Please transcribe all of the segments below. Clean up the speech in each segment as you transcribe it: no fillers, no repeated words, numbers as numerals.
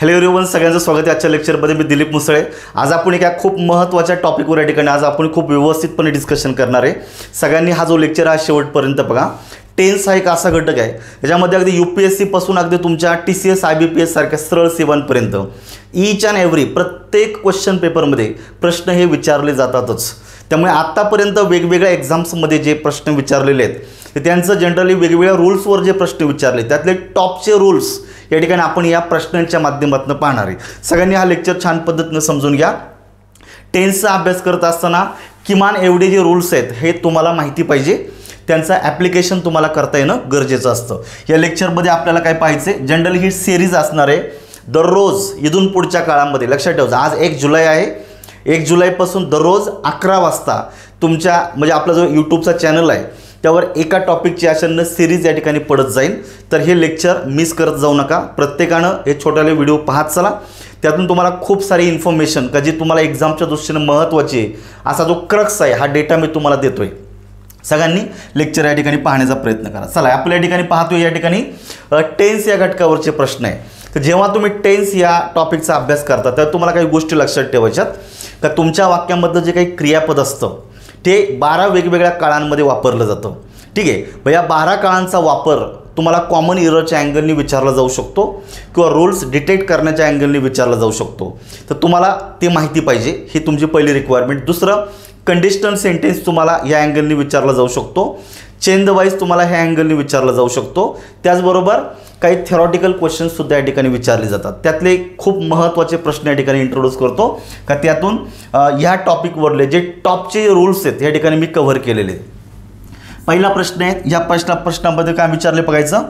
Hello everyone, सगळ्यांचं स्वागत आहे आजच्या लेक्चरमध्ये. मी दिलीप मुसळे. आज आपण एका खूप महत्त्वाच्या टॉपिकवर या ठिकाणी आज आपण खूप व्यवस्थितपणे डिस्कशन करणार आहे. सगळ्यांनी हा जो लेक्चर आहे शेवटपर्यंत बघा. टेन्स हा एक असा घटक आहे याच्यामध्ये अगदी UPSC पासून अगदी तुमच्या TCS IBPS सारख्या सरळ सेवांपर्यंत ईच अँड एव्हरी प्रत्येक क्वेश्चन पेपरमध्ये प्रश्न हे विचारले जातातच. त्यामुळे आत्तापर्यंत वेगवेगळ्या एक्झाम्समध्ये जे प्रश्न विचारलेले आहेत ते त्यांचं जनरली वेगवेगळ्या रूल्सवर जे प्रश्न विचारले त्यातले टॉपचे रूल्स या ठिकाणी आपण या प्रश्नांच्या माध्यमातून पाहणार आहे. सगळ्यांनी हा लेक्चर छान पद्धतीने समजून घ्या. टेन्सचा अभ्यास करत असताना किमान एवढे जे रूल्स आहेत हे तुम्हाला माहिती पाहिजे. त्यांचं ॲप्लिकेशन तुम्हाला करता येणं गरजेचं असतं. या लेक्चरमध्ये आपल्याला काय पाहायचं आहे, जनरली ही सिरीज असणार आहे. दररोज इथून पुढच्या काळामध्ये लक्षात ठेवायचं. आज 1 जुलै आहे. 1 जुलैपासून दररोज 11 वाजता तुमच्या म्हणजे आपला जो यूट्यूबचा चॅनल आहे त्यावर एका टॉपिकची अशानं सिरीज या ठिकाणी पडत जाईल. तर हे लेक्चर मिस करत जाऊ नका. प्रत्येकानं हे छोटेले व्हिडिओ पाहत चला. त्यातून तुम्हाला खूप सारी इन्फॉर्मेशन का जी तुम्हाला एक्झामच्या दृष्टीने महत्त्वाची आहे असा जो क्रक्स आहे हा डेटा मी तुम्हाला देतोय. सगळ्यांनी लेक्चर या ठिकाणी पाहण्याचा प्रयत्न करा. चला आपल्या या ठिकाणी पाहतोय या ठिकाणी टेन्स या घटकावरचे प्रश्न आहे. तर जेव्हा तुम्ही टेन्स या टॉपिकचा अभ्यास करता तर तुम्हाला काही गोष्टी लक्षात ठेवायच्यात का तुमच्या वाक्यामधलं जे काही क्रियापद असतं ते 12 वेगवेगळ्या काळांमध्ये वापरलं जातं. ठीक आहे. मग या 12 काळांचा वापर तुम्हाला कॉमन इररच्या अँगलनी विचारला जाऊ शकतो किंवा रूल्स डिटेक्ट करण्याच्या अँगलनी विचारला जाऊ शकतो. तर तुम्हाला ते माहिती पाहिजे. ही तुमची पहिली रिक्वायरमेंट. दुसरं, कंडिशनल सेंटेन्स तुम्हाला या अँगलनी विचारला जाऊ शकतो. चेन द वाईज तुम्हाला ह्या अँगलनी विचारला जाऊ शकतो. त्याचबरोबर काही थेरॉटिकल क्वेश्चन्ससुद्धा या ठिकाणी विचारले जातात. त्यातले खूप महत्त्वाचे प्रश्न या ठिकाणी इंट्रोड्यूस करतो का त्यातून ह्या टॉपिकवरले जे टॉपचे रूल्स आहेत या ठिकाणी मी कव्हर केलेले आहेत. पहिला प्रश्न आहे. या प्रश्नामध्ये काय विचारले बघायचं,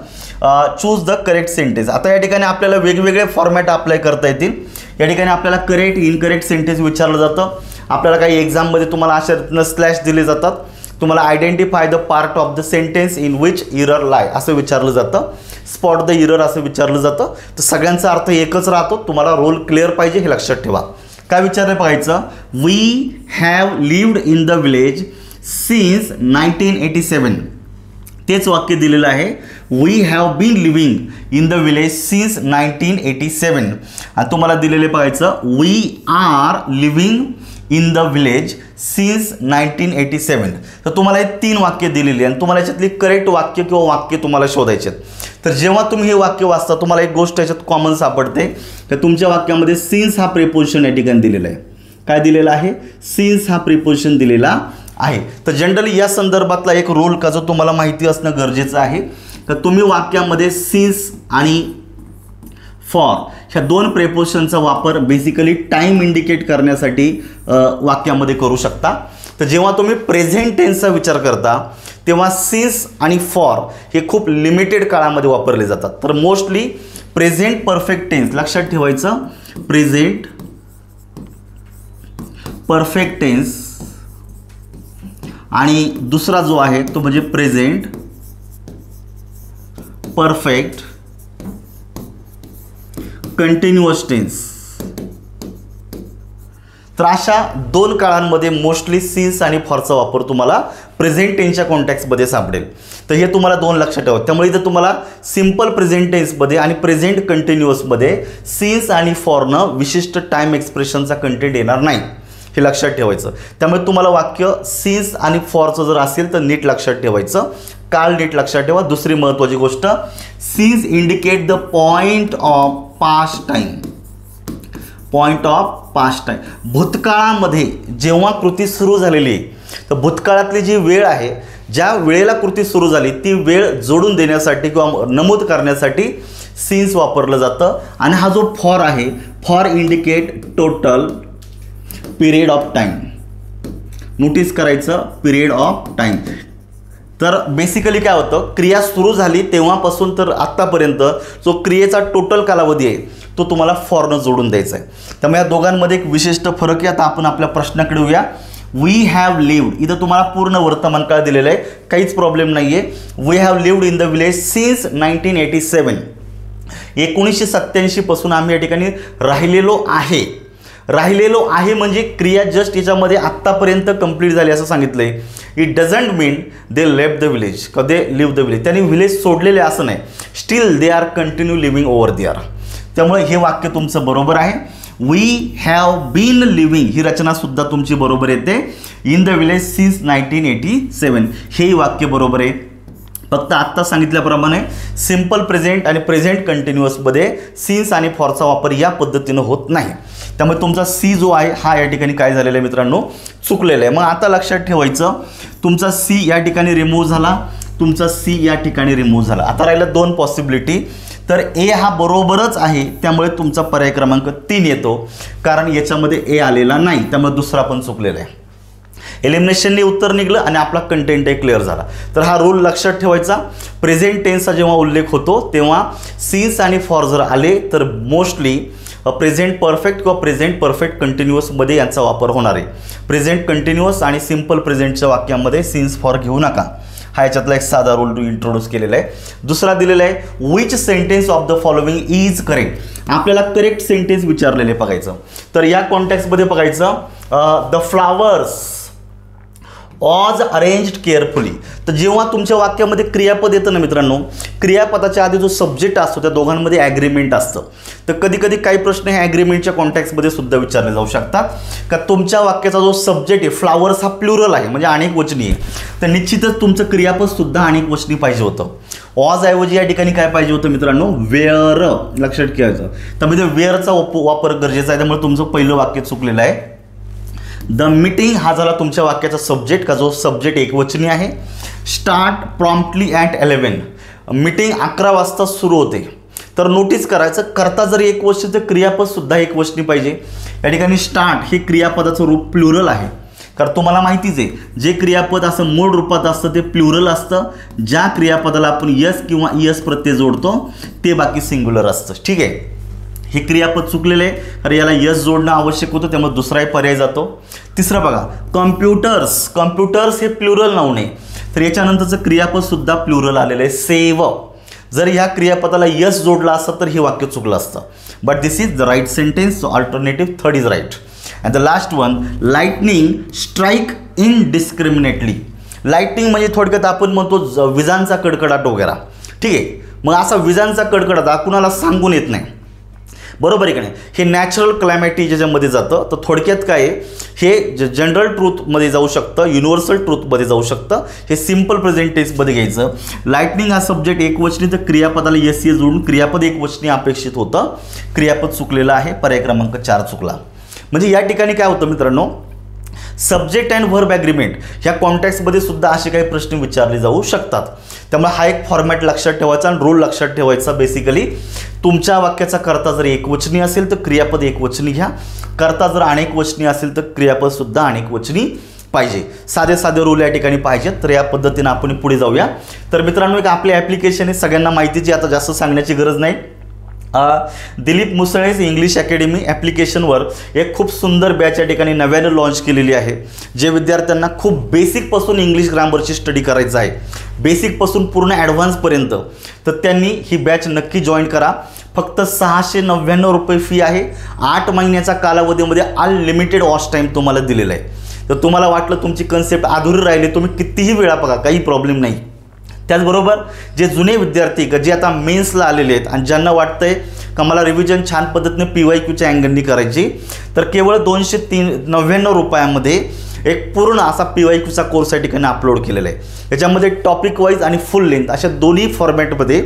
चूज द करेक्ट सेंटेन्स. आता या ठिकाणी आपल्याला वेगवेगळे फॉर्मॅट अप्लाय करता येतील. या ठिकाणी आपल्याला करेक्ट इनकरेक्ट सेंटेन्स विचारलं जातं. आपल्याला काही एक्झाममध्ये तुम्हाला अशा स्लॅश दिले जातात. तुम्हाला identify the part of the sentence in which error lie असं विचारलं जातं. स्पॉट द इरर असं विचारलं जातं. तर सगळ्यांचा अर्थ एकच राहतो. तुम्हाला रोल क्लिअर पाहिजे हे लक्षात ठेवा. काय विचारलं बघायचं, we have lived in the village since 1987. तेच वाक्य दिलेलं आहे. We have been living in the village since 1987. आणि तुम्हाला दिलेले बघायचं, we are living in the village since 1987. तर तुम्हाला हे 3 वाक्य दिलेली आणि तुम्हाला याच्यातली करेक्ट वाक्य किंवा वाक्य तुम्हाला शोधायचे आहेत. तर जेव्हा तुम्ही हे वाक्य वाचता तुम्हाला एक गोष्ट याच्यात कॉमन सापडते तर तुमच्या वाक्यामध्ये सिन्स हा प्रिपोजिशन या ठिकाणी दिलेला आहे. काय दिलेला आहे, सिन्स हा प्रिपोजिशन दिलेला आहे. तर जनरली या संदर्भातला एक रूल का जो तुम्हाला माहिती असणं गरजेचं आहे तर तुम्ही वाक्यामध्ये सिन्स आणि फॉर ह्या 2 प्रेपोजिशनचा वापर बेसिकली टाईम इंडिकेट करण्यासाठी वाक्यामध्ये करू शकता. तर जेव्हा तुम्ही प्रेझेंट टेन्सचा विचार करता तेव्हा सिन्स आणि फॉर हे खूप लिमिटेड काळामध्ये वापरले जातात. तर मोस्टली प्रेझेंट परफेक्ट टेन्स लक्षात ठेवायचं. प्रेझेंट परफेक्ट टेन्स आणि दुसरा जो आहे तो म्हणजे प्रेझेंट परफेक्ट कंटिन्युअस टेन्स. तर अशा 2 काळांमध्ये मोस्टली सिन्स आणि फॉरचा वापर तुम्हाला प्रेझेंट टेन्सच्या कॉन्टेक्स्टमध्ये सापडेल. तर हे तुम्हाला 2 लक्षात ठेवा. त्यामुळे इथं तुम्हाला सिम्पल प्रेझेंट टेन्समध्ये आणि प्रेझेंट कंटिन्युअसमध्ये सिन्स आणि फॉरनं विशिष्ट टाईम एक्सप्रेशनचा कंटेंट येणार नाही हे लक्षात ठेवायचं. त्यामुळे तुम्हाला वाक्य सिन्स आणि फॉरचं जर असेल तर नीट लक्षात ठेवायचं. काळ नीट लक्षात ठेवा. दुसरी महत्त्वाची गोष्ट, since indicate the point of past time. Point of past time भूतकाळामध्ये जेव्हा कृती सुरू झालेली आहे तर भूतकाळातली जी वेळ आहे ज्या वेळेला कृती सुरू झाली ती वेळ जोडून देण्यासाठी किंवा नमूद करण्यासाठी सिन्स वापरलं जातं. आणि हा जो फॉर आहे, for indicate total period of time. Notice करायचं, पिरियड ऑफ टाईम. तर बेसिकली काय होतं, क्रिया सुरू झाली तेव्हापासून तर आत्तापर्यंत जो क्रियेचा टोटल कालावधी आहे तो तुम्हाला फॉरनं जोडून द्यायचा आहे. त्यामुळे या दोघांमध्ये एक विशिष्ट फरक आहे. आता आपण आपल्या प्रश्नाकडे येऊया. वी हॅव लिव्ड, इथं तुम्हाला पूर्ण वर्तमान काळ दिलेलं आहे, काहीच प्रॉब्लेम नाही आहे. We have lived in the village since 1987. 1987 पासून आम्ही या ठिकाणी राहिलेलो आहे. राहिलेलो आहे म्हणजे क्रिया जस्ट याच्यामध्ये आत्तापर्यंत कंप्लीट झाली असं सांगितलं आहे. It doesn't mean they left the village का दे लिव्ह द विलेज. त्यांनी विलेज सोडलेले असं नाही. Still they are continue living over there. त्यामुळे हे वाक्य तुमचं बरोबर आहे. वी हॅव बीन लिव्हिंग ही रचना सुद्धा तुमची बरोबर येते. इन द विलेज सिन्स 1987 हेही वाक्य बरोबर आहे. फक्त आत्ता सांगितल्याप्रमाणे सिम्पल प्रेझेंट आणि प्रेझेंट कंटिन्युअसमध्ये सिन्स आणि फॉरचा वापर या पद्धतीनं होत नाही. त्यामुळे तुमचा सी जो आहे हा या ठिकाणी काय झालेला आहे मित्रांनो, चुकलेला आहे. मग आता लक्षात ठेवायचं, तुमचा सी या ठिकाणी रिमूव्ह झाला, तुमचा सी या ठिकाणी रिमूव्ह झाला. आता राहिला 2 पॉसिबिलिटी. तर ए हा बरोबरच आहे, त्यामुळे तुमचा पर्याय क्रमांक 3 येतो, कारण याच्यामध्ये ए आलेला नाही, त्यामुळे दुसरा पण चुकलेला आहे. एलिमिनेशनने उत्तर निघलं आणि आपला कंटेंट एक क्लिअर झाला. तर हा रूल लक्षात ठेवायचा. प्रेझेंट टेन्सचा जेव्हा उल्लेख होतो तेव्हा सिन्स आणि फॉर जर आले तर मोस्टली प्रेझेंट परफेक्ट किंवा प्रेझेंट परफेक्ट कंटिन्युअसमध्ये यांचा वापर होणार आहे. प्रेझेंट कंटिन्युअस आणि सिम्पल प्रेझेंटच्या वाक्यामध्ये सिन्स फॉर घेऊ नका. हा याच्यातला एक साधा रूल इंट्रोड्यूस केलेला आहे. दुसरा दिलेला आहे, which sentence of the following is correct. आपल्याला करेक्ट सेंटेन्स विचारलेले बघायचं. तर या कॉन्टेक्स्टमध्ये बघायचं, the flowers was arranged carefully. तर जेव्हा तुमच्या वाक्यामध्ये क्रियापद येतं ना मित्रांनो, क्रियापदाच्या आधी जो सब्जेक्ट असतो त्या दोघांमध्ये ॲग्रीमेंट असतं. तर कधी कधी काही प्रश्न हे ॲग्रीमेंटच्या कॉन्टॅक्टमध्ये सुद्धा विचारले जाऊ शकतात. का तुमच्या वाक्याचा जो सब्जेक्ट आहे फ्लावर्स हा प्लुरल आहे म्हणजे अनेक वचनी आहे, तर निश्चितच तुमचं क्रियापद सुद्धा अनेक वचनी पाहिजे होतं. वॉज ऐवजी या ठिकाणी काय पाहिजे होतं मित्रांनो, वेअर. लक्षात ठेवायचं. त्यामध्ये वेअरचा वापर गरजेचा आहे, त्यामुळे तुमचं पहिलं वाक्य चुकलेलं आहे. द मीटिंग हा झाला तुमच्या वाक्याचा सब्जेक्ट, का जो सब्जेक्ट एकवचनी आहे. Start promptly at 11. मीटिंग 11 वाजता सुरू होते. तर नोटीस करायचं, करता जर एकवचनी तर क्रियापद सुद्धा एकवचनी पाहिजे. या ठिकाणी स्टार्ट हे क्रियापदाचं रूप प्लुरल आहे, कारण तुम्हाला माहितीच आहे जे क्रियापद असं मूळ रूपात असतं ते प्लुरल असतं. ज्या क्रियापदाला आपण यस किंवा इयस प्रत्यय जोडतो ते बाकी सिंग्युलर असतं. ठीक आहे, हे क्रियापद चुकलेलं आहे, अरे याला यस जोडणं आवश्यक होतं, त्यामुळे दुसराही पर्याय जातो. तिसरं बघा, कम्प्युटर्स. कम्प्युटर्स हे प्लुरल नाऊन आहे, तर याच्यानंतरचं क्रियापद सुद्धा प्लुरल आलेलं आहे, सेव. जर ह्या क्रियापदाला यस जोडला असतं तर हे वाक्य चुकलं असतं. But this is the right sentence, so alternative 3 is right. And the last one, lightning strike indiscriminately. Lightning म्हणजे थोडक्यात आपण म्हणतो विजांचा कडकडाट वगैरे. ठीक आहे, मग असा विजांचा कडकडाट कुणाला सांगून येत नाही, बरोबर आहे का नाही. हे नॅचरल क्लायमॅटिक ज्याच्यामध्ये जातं. तर थोडक्यात काय आहे, हे जनरल ट्रूथमध्ये जाऊ शकतं, युनिव्हर्सल ट्रूथमध्ये जाऊ शकतं. हे सिम्पल प्रेझेंट टेन्समध्ये घ्यायचं. लाइटनिंग हा सब्जेक्ट एकवचनी, तर क्रियापदाला यस ये जोडून क्रियापद एकवचनी अपेक्षित होतं. क्रियापद चुकलेलं आहे, पर्याय क्रमांक 4 चुकला. म्हणजे या ठिकाणी काय होतं मित्रांनो, सब्जेक्ट अँड व्हर्ब ॲग्रीमेंट ह्या कॉन्टॅक्ट्समध्ये सुद्धा असे काही प्रश्न विचारले जाऊ शकतात. त्यामुळे हा एक फॉर्मॅट लक्षात ठेवायचा आणि रूल लक्षात ठेवायचा. बेसिकली तुमच्या वाक्याचा कर्ता जर एकवचनी असेल तर क्रियापद एकवचनी घ्या, कर्ता जर अनेक वचनी असेल तर क्रियापद सुद्धा अनेक वचनी पाहिजे. साधे साधे रूल या ठिकाणी पाहिजेत. तर या पद्धतीने आपण पुढे जाऊया. तर मित्रांनो, एक आपली ॲप्लिकेशन आहे, सगळ्यांना माहितीची, आता जास्त सांगण्याची गरज नाही. दिलीप मुसळेस इंग्लिश अकॅडमी ॲप्लिकेशनवर एक खूप सुंदर बॅच या ठिकाणी नव्याने लॉन्च केलेली आहे. जे विद्यार्थ्यांना खूप बेसिकपासून इंग्लिश ग्रामरची स्टडी करायचं आहे, बेसिकपासून पूर्ण ॲडव्हान्सपर्यंत, तर त्यांनी ही बॅच नक्की जॉईन करा. फक्त 699 रुपये फी आहे. 8 महिन्याचा कालावधीमध्ये अनलिमिटेड वॉच टाईम तुम्हाला दिलेला आहे. तर तुम्हाला वाटलं तुमची कन्सेप्ट अधुरी राहिली, तुम्ही कितीही वेळा बघा, काही प्रॉब्लेम नाही. त्याचबरोबर जे जुने विद्यार्थी का जे आता मेन्सला आलेले आहेत आणि ज्यांना वाटतंय का मला रिव्हिजन छान पद्धतीने PYQच्या अँगलनी करायची, तर केवळ 299 रुपयामध्ये एक पूर्ण असा PYQचा कोर्स या ठिकाणी अपलोड केलेला आहे. याच्यामध्ये टॉपिक वाईज आणि फुल लेंथ अशा दोन्ही फॉर्मॅटमध्ये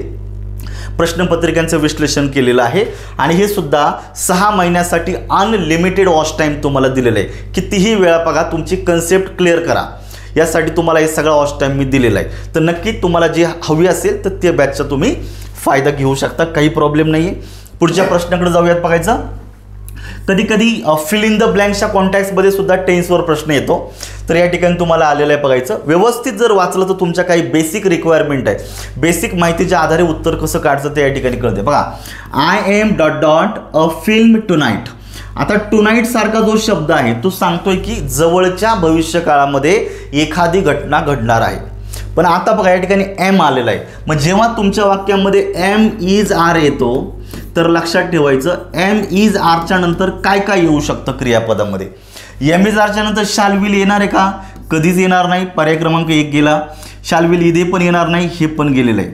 प्रश्नपत्रिकांचं विश्लेषण केलेलं आहे. आणि हे सुद्धा 6 महिन्यासाठी अनलिमिटेड वॉच टाईम तुम्हाला दिलेलं आहे. कितीही वेळा बघा, तुमची कन्सेप्ट क्लिअर करा यासाठी तुम्हाला हे सगळा वॉच टाईम मी दिलेला आहे. तर नक्की तुम्हाला जे हवी असेल तर त्या बॅचचा तुम्ही फायदा घेऊ शकता, काही प्रॉब्लेम नाही आहे. पुढच्या प्रश्नाकडे जाऊयात. बघायचं, कधी कधी फिल इन द ब्लँक्सच्या कॉन्टॅक्ट्समध्ये सुद्धा टेन्सवर प्रश्न येतो. तर या ठिकाणी तुम्हाला आलेलं आहे. बघायचं, व्यवस्थित जर वाचलं तर तुमच्या काही बेसिक रिक्वायरमेंट आहे, बेसिक माहितीच्या आधारे उत्तर कसं काढायचं ते या ठिकाणी कळते. बघा, I am dot dot a film tonight. आता टुनाईट सारखा जो शब्द आहे तो सांगतोय की जवळच्या भविष्यकाळामध्ये एखादी घटना घडणार आहे. पण आता बघा या ठिकाणी एम आलेला आहे. मग जेव्हा तुमच्या वाक्यामध्ये एम इज आर येतो तर लक्षात ठेवायचं, एम इज आरच्या नंतर काय काय येऊ शकतं क्रियापदामध्ये. एम इज आरच्या नंतर शाल विल येणार आहे का? कधीच येणार नाही. पर्याय क्रमांक 1 गेला. शाल विल इथे पण येणार नाही, हे पण गेलेलं आहे.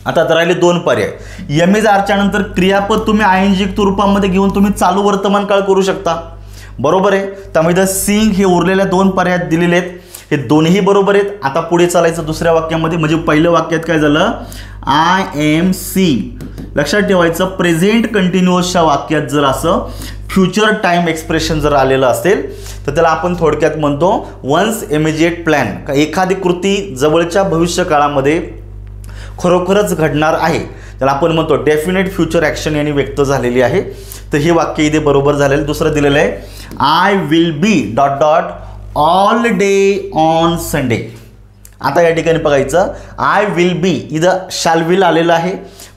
आता राहिले दोन पर्याय। एम इज आरच्या नंतर क्रियापद तुम्ही आयएनजी रूपामध्ये घेऊन तुम्ही चालू वर्तमान काळ करू शकता, बरोबर आहे। त्यामुळे इथं सिंग हे उरलेल्या दोन पर्यायात दिलेले आहेत, हे दोन्ही बरोबर आहेत। आता पुढे चालायचं दुसऱ्या वाक्यामध्ये, म्हणजे पहिल्या वाक्यात काय झालं, आय एम सिंग। लक्षात ठेवायचं प्रेझेंट कंटिन्युअसच्या वाक्यात जर असं फ्युचर टाइम एक्सप्रेशन जर आलेलं असेल तर त्याला आपण थोडक्यात म्हणतो वन्स इमिजिएट प्लॅन। एखादी कृती जवळच्या भविष्य काळामध्ये खरोखरच घडणार आहे त्याला आपण म्हणतो डेफिनेट फ्युचर ॲक्शन यांनी व्यक्त झालेली आहे। तर हे वाक्य इथे बरोबर झालेलं। दुसरं दिलेलं आहे I will B dot dot all day on Sunday. आता या ठिकाणी बघायचं आय विल बी इथं शॅल विल आलेलं आहे,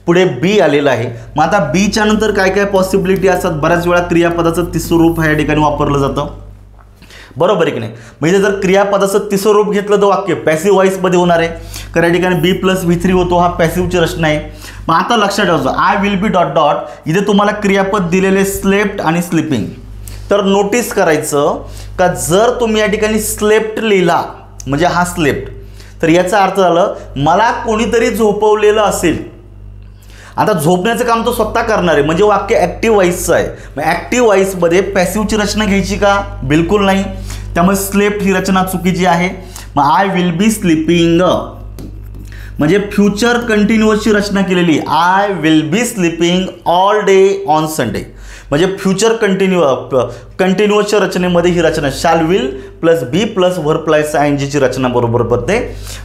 पुढे बी आलेलं आहे। मग आता बीच्या नंतर काय काय पॉसिबिलिटी असतात, बऱ्याच वेळा क्रियापदाचं तिसरं रूप या ठिकाणी वापरलं जातं, बरोबर आहे की नाही। म्हणजे जर क्रियापदाचं तिसरं रूप घेतलं तर वाक्य पॅसिव्ह व्हॉइसमध्ये होणार आहे, कारण या ठिकाणी बी प्लस V3 होतो, हा पॅसिव्हची रचना आहे। मग आता लक्षात ठेवायचं I will B dot dot इथे तुम्हाला क्रियापद दिलेले स्लेप्ट आणि स्लीपिंग। तर नोटीस करायचं का जर तुम्ही या ठिकाणी स्लेप्ट लिहिला म्हणजे हा स्लेप्ट, तर याचा अर्थ झालं मला कोणीतरी झोपवलेलं असेल। आता झोपण्याचं काम तो स्वतः करणार आहे, म्हणजे वाक्य ॲक्टिव्ह व्हॉइसचं आहे। मग ॲक्टिव्ह व्हॉइसमध्ये पॅसिव्हची रचना घ्यायची का, बिलकुल नाही। त्यामुळे स्लेप्ट ही रचना चुकीची आहे। मग आय विल बी स्लीपिंग म्हणजे फ्युचर कंटिन्युअसची रचना केलेली, I will be sleeping all day on Sunday. म्हणजे फ्युचर कंटिन्युअसच्या रचनेमध्ये ही रचना shall will plus be plus verb plus आयएनजीची रचना बरोबर पडते।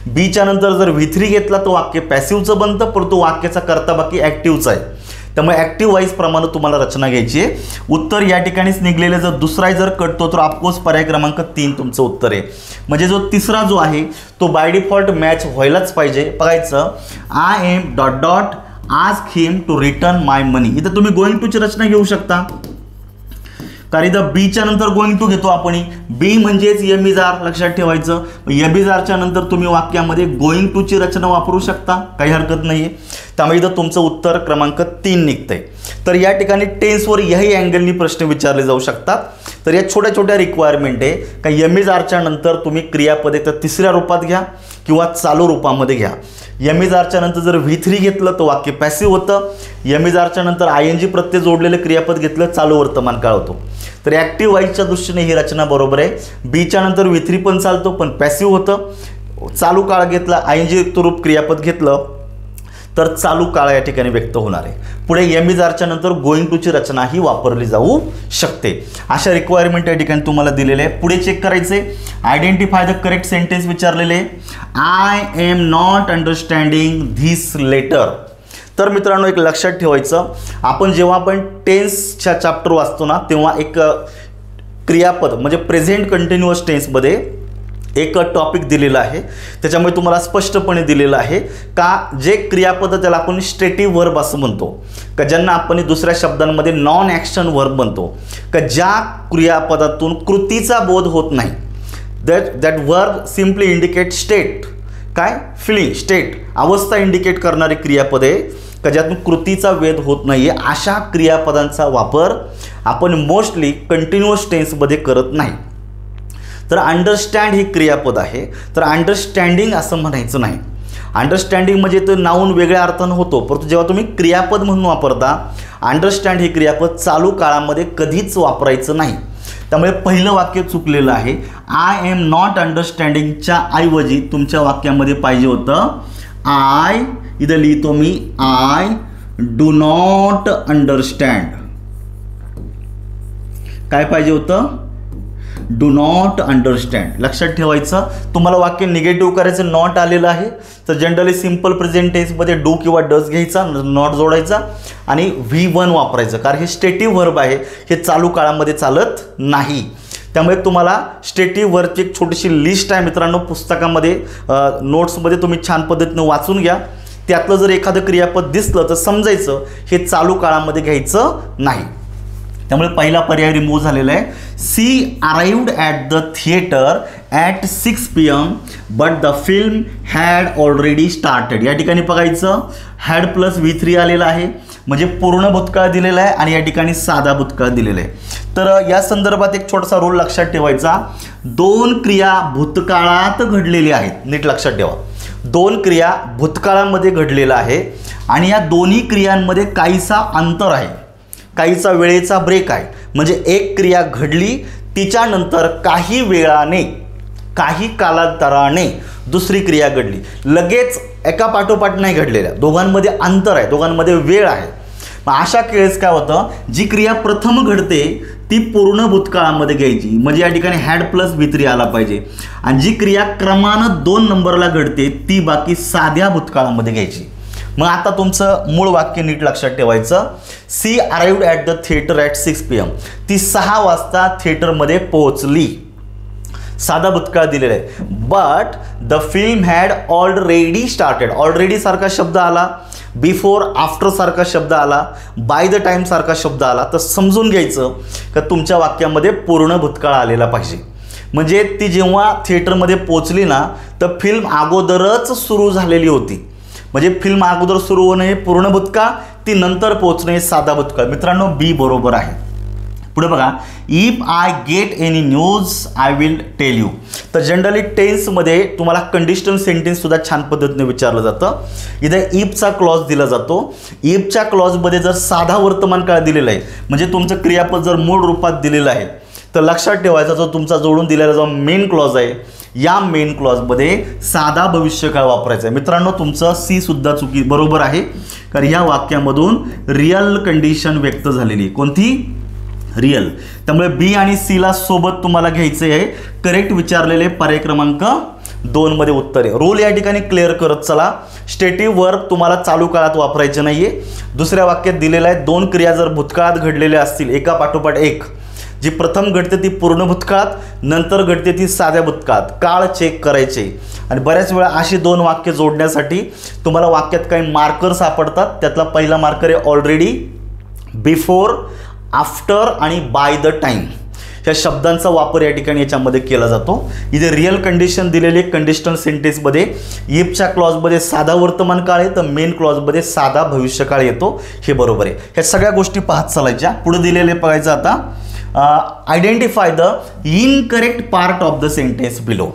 बीच्या नंतर जर V3 घेतला तो वाक्य पॅसिव्हचं बनतं, परंतु वाक्याचा कर्ता बाकी ॲक्टिव्हचा आहे। त्यामुळे ॲक्टिव्ह व्हॉइस प्रमाणे तुम्हाला रचना घ्यायची आहे। उत्तर या ठिकाणीच निघलेलं जर दुसरा जर कटतो तर ऑफकोर्स पर्याय क्रमांक 3 तुमचं उत्तर आहे। म्हणजे जो तिसरा जो आहे तो बाय डिफॉल्ट मॅच व्हायलाच पाहिजे। बघायचं I am dot dot ask him to return my money. इथं तुम्ही गोइंग टूची रचना घेऊ शकता, कारण इथं बीच्या नंतर गोइंग टू घेतो आपण, बी म्हणजेच एम इज आर। लक्षात ठेवायचं एम इज आरच्या नंतर तुम्ही वाक्यामध्ये गोइंग टूची रचना वापरू शकता, काही हरकत नाही आहे। त्यामुळे इथं तुमचं उत्तर क्रमांक 3 निघतंय। तर या ठिकाणी टेन्सवर याही अँगलनी प्रश्न विचारले जाऊ शकतात। तर या छोट्या छोट्या रिक्वायरमेंट आहे का एम इज आरच्या नंतर तुम्ही क्रियापदे तर तिसऱ्या रूपात घ्या किंवा चालू रूपामध्ये घ्या। एम इज आरच्या नंतर जर V3 घेतलं तर वाक्य पॅसिव्ह होतं, एम इज आरच्या नंतर आयएनजी प्रत्यय जोडलेलं क्रियापद घेतलं चालू वर्तमान काळ होतो। तर ॲक्टिव्ह व्हॉइसच्या दृष्टीने ही रचना बरोबर आहे। बीच्या नंतर V3 पण चालतो पण पॅसिव्ह होतं, चालू काळ घेतला आयएनजी रूप क्रियापद घेतलं तर चालू काळ या ठिकाणी व्यक्त होणार आहे। पुढे एम इज आरच्या नंतर गोइंग टूची रचना ही वापरली जाऊ शकते। अशा रिक्वायरमेंट या ठिकाणी तुम्हाला दिलेले आहे। पुढे चेक करायचे आयडेंटिफाय द करेक्ट सेंटेन्स विचारलेले I am not understanding this letter. तर मित्रांनो एक लक्षात ठेवायचं आपण जेव्हा आपण टेन्सच्या चॅप्टर वाचतो ना तेव्हा एक क्रियापद म्हणजे प्रेझेंट कंटिन्युअस टेन्समध्ये एक टॉपिक दिलेला आहे, त्याच्यामुळे तुम्हाला स्पष्टपणे दिलेलं आहे का जे क्रियापद त्याला आपण स्टेटिव्ह वर्ब असं म्हणतो, का ज्यांना आपण दुसऱ्या शब्दांमध्ये नॉन ॲक्शन वर्ब म्हणतो, का ज्या क्रियापदातून कृतीचा बोध होत नाही, that verb simply indicate state, काय फिलिंग स्टेट अवस्था इंडिकेट करणारी क्रियापदे का ज्यातून कृतीचा वेध होत नाही आहे, अशा क्रियापदांचा वापर आपण मोस्टली कंटिन्युअस टेन्समध्ये करत नाही। तर अंडरस्टँड ही क्रियापद आहे, तर अंडरस्टँडिंग असं म्हणायचं नाही। अंडरस्टँडिंग म्हणजे तो नाऊन वेगळ्या अर्थानं होतो, परंतु जेव्हा तुम्ही क्रियापद म्हणून वापरता अंडरस्टँड हे क्रियापद चालू काळामध्ये कधीच वापरायचं नाही। त्यामुळे पहिलं वाक्य चुकलेलं आहे। आय एम नॉट अंडरस्टँडिंगच्या ऐवजी तुमच्या वाक्यामध्ये पाहिजे होतं आय, इथं लिहितो मी आय डू नॉट अंडरस्टँड। काय पाहिजे होतं, डू नॉट अंडरस्टँड। लक्षात ठेवायचं तुम्हाला वाक्य निगेटिव्ह करायचं नॉट आलेलं आहे तर जनरली सिम्पल प्रेझेंट टेन्समध्ये डू किंवा डज घ्यायचा, नॉट जोडायचा आणि V1 वापरायचं, कारण हे स्टेटिव्ह वर्ब आहे, हे चालू काळामध्ये चालत नाही। त्यामुळे तुम्हाला स्टेटिव्ह वर्बची एक छोटीशी लिस्ट आहे मित्रांनो पुस्तकामध्ये नोट्समध्ये तुम्ही छान पद्धतीनं वाचून घ्या। त्यातलं जर एखादं क्रियापद दिसलं तर समजायचं हे चालू काळामध्ये घ्यायचं नाही। त्यामुळे पहिला पर्याय रिमूव्ह झालेला आहे। She arrived at the theatre at 6 PM but the film had already started. या ठिकाणी बघायचं हॅड प्लस V3 आलेला आहे, म्हणजे पूर्ण भूतकाळ दिलेला आहे आणि या ठिकाणी साधा भूतकाळ दिलेला आहे। तर या संदर्भात एक छोटासा रूल लक्षात ठेवायचा, दोन क्रिया भूतकाळात घडलेल्या आहेत, नीट लक्षात ठेवा। दोन क्रिया भूतकाळामध्ये घडलेला आहे आणि या दोन्ही क्रियांमध्ये काहीसा अंतर आहे, काहीचा वेळेचा ब्रेक आहे. म्हणजे एक क्रिया घडली, तिच्यानंतर काही वेळाने, काही कालांतराने दुसरी क्रिया घडली. लगेच एका पाठोपाठ नाही घडलेल्या, दोघांमध्ये अंतर आहे, दोघांमध्ये वेळ आहे. मग अशा केस काय होतं, जी क्रिया प्रथम घडते ती पूर्ण भूतकाळामध्ये घ्यायची, म्हणजे या ठिकाणी हॅड प्लस V3 आला पाहिजे. आणि जी क्रिया क्रमानं 2 नंबरला घडते ती बाकी साध्या भूतकाळामध्ये घ्यायची. मग आता तुमचं मूळ वाक्य नीट लक्षात ठेवायचं. She arrived at the theatre at 6 PM. ती 6 वाजता थिएटरमध्ये पोहोचली. साधा भूतकाळ दिलेला आहे. But the film had already started. Already सारखा शब्द आला, बिफोर आफ्टर सारखा शब्द आला, बाय द टाइम सारखा शब्द आला, तर समजून घ्यायचं का तुमच्या वाक्यामध्ये पूर्ण भूतकाळ आलेला पाहिजे. म्हणजे ती जेव्हा थिएटरमध्ये पोचली ना, तर फिल्म अगोदरच सुरू झालेली होती. म्हणजे फिल्म अगोदर सुरू होणे पूर्ण भूतकाळ, ती नंतर पोचणे साधा भूतकाळ. मित्रांनो, बी बरोबर आहे. पुढे बघा, if I get any news I will tell you. तर जनरली टेन्समध्ये तुम्हाला कंडिशनल सेंटेन्स सुद्धा छान पद्धतीने विचारलं जातं. इथं इफचा क्लॉज दिला जातो. इफच्या क्लॉजमध्ये जर साधा वर्तमान काळ दिलेला आहे, म्हणजे तुमचं क्रियापद जर मूळ रूपात दिलेलं आहे, तर लक्षात ठेवायचा जो तुमचा जोडून दिलेला जो मेन क्लॉज आहे, या मेन क्लॉजमध्ये साधा भविष्यकाळ वापरायचा आहे. मित्रांनो, तुमचं सी सुद्धा चुकी बरोबर आहे, कारण या वाक्यामधून रिअल कंडिशन व्यक्त झालेली. कोणती? रिअल. त्यामुळे बी आणि सीला सोबत तुम्हाला घ्यायचे आहे. करेक्ट विचारलेले पर्याय क्रमांक 2 मध्ये उत्तर आहे. रूल या ठिकाणी क्लिअर करत चला. स्टेटिव्ह वर्ब तुम्हाला चालू काळात वापरायचे नाहीये. दुसऱ्या वाक्यात दिलेला आहे, 2 क्रिया जर भूतकाळात घडलेल्या असतील एका पाठोपाठ एक, जी प्रथम घडते ती पूर्ण भूतकाळात, नंतर घडते ती साध्या भूतकाळात, काळ चेक करायचे. आणि बऱ्याच वेळा अशी 2 वाक्य जोडण्यासाठी तुम्हाला वाक्यात काही मार्कर सापडतात. त्यातला पहिला मार्कर आहे ऑलरेडी, बिफोर, आफ्टर आणि बाय द टाइम. ह्या शब्दांचा वापर या ठिकाणी याच्यामध्ये केला जातो. इथे रिअल कंडिशन दिलेली कंडिशनल सेंटेन्समध्ये इफच्या क्लॉजमध्ये साधा वर्तमान काळ आहे, तर मेन क्लॉजमध्ये साधा भविष्यकाळ येतो. हे बरोबर आहे. ह्या सगळ्या गोष्टी पाहत चालायच्या. पुढे दिलेले बघायचं आता, identify the incorrect part of the sentence below.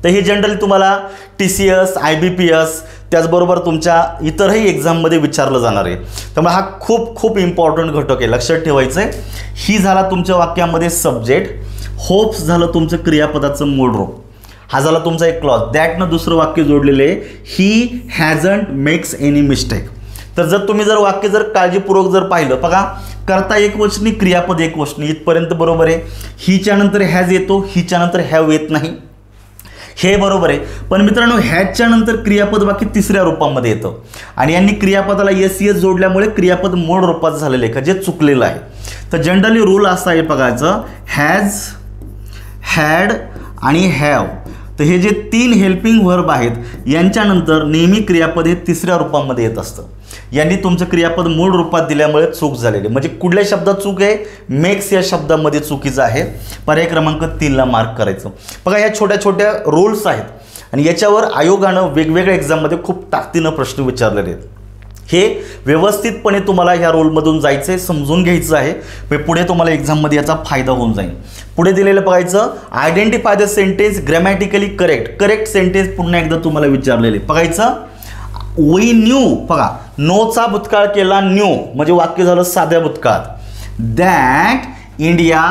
तर हे जनरली तुम्हाला TCS, IBPS त्याचबरोबर तुमच्या इतरही एक्झाममध्ये विचारलं जाणार आहे. त्यामुळे हा खूप खूप इम्पॉर्टंट घटक आहे, लक्षात ठेवायचं आहे. ही झाला तुमच्या वाक्यामध्ये सब्जेक्ट, होप्स झालं तुमचं क्रियापदाचं मूळ रूप, हा झाला तुमचा एक क्लॉज. दॅटनं दुसरं वाक्य जोडलेलं आहे, ही हॅजंट मेक्स एनी मिस्टेक. तर जर तुम्ही जर वाक्य जर काळजीपूर्वक जर पाहिलं, बघा, करता एकवचनी, क्रियापद एकवचनी, इथपर्यंत बरोबर आहे. हिच्या नंतर हॅज येतो, हिच्या नंतर हॅव येत नाही, हे बरोबर आहे. पण मित्रांनो, हॅजच्या नंतर क्रियापद बाकी तिसऱ्या रूपामध्ये येतं आणि यांनी क्रियापदाला SES जोडल्यामुळे क्रियापद मूळ रूपात झालेलं आहे का, जे चुकलेलं आहे. तर जनरली रूल असा आहे बघायचं, हॅज, हॅड आणि हॅव. तर हे जे 3 हेल्पिंग व्हर्ब आहेत यांच्यानंतर नेहमी क्रियापद हे तिसऱ्या रूपामध्ये येत असतं. यांनी तुमचं क्रियापद मूळ रूपात दिल्यामुळे चूक झालेली. म्हणजे कुठल्या शब्दात चूक आहे? मेक्स या शब्दामध्ये चुकीचं आहे. पर्याय क्रमांक 3ला मार्क करायचं. बघा, या छोट्या छोट्या रूल्स आहेत आणि याच्यावर आयोगानं वेगवेगळ्या एक्झाममध्ये खूप ताकदीनं प्रश्न विचारलेले आहेत. हे व्यवस्थितपणे तुम्हाला ह्या रोलमधून जायचं आहे, समजून घ्यायचं आहे. पुढे तुम्हाला एक्झाममध्ये याचा फायदा होऊन जाईल. पुढे दिलेलं बघायचं, identify the sentence grammatically correct. Correct sentence पुन्हा एकदा तुम्हाला विचारलेले बघायचं. वी न्यू, बघा, नोचा भूतकाळ केला न्यू, म्हणजे वाक्य झालं साध्या भूतकाळात. That India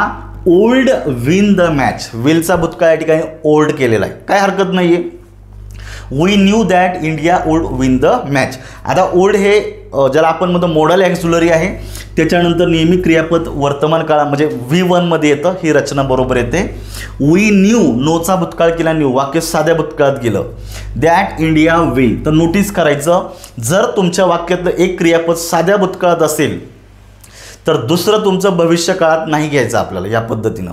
would win the match. विलचा भूतकाळ या ठिकाणी ओल्ड केलेला आहे, काय हरकत नाही आहे. We knew that India would win the match. आता ओल्ड हे ज्याला आपण म्हणतो मॉडल ॲक्झुलरी आहे, त्याच्यानंतर नेहमी क्रियापद वर्तमान काळा म्हणजे V1 मध्ये येतं. ही रचना बरोबर येते. वी न्यू, नोचा भूतकाळ केला न्यू, वाक्य साध्या भूतकाळात गेलं. That India will. तर नोटीस करायचं, जर तुमच्या वाक्यातलं एक क्रियापद साध्या भूतकाळात असेल तर दुसरं तुमचं भविष्य काळात नाही घ्यायचं आपल्याला. या पद्धतीनं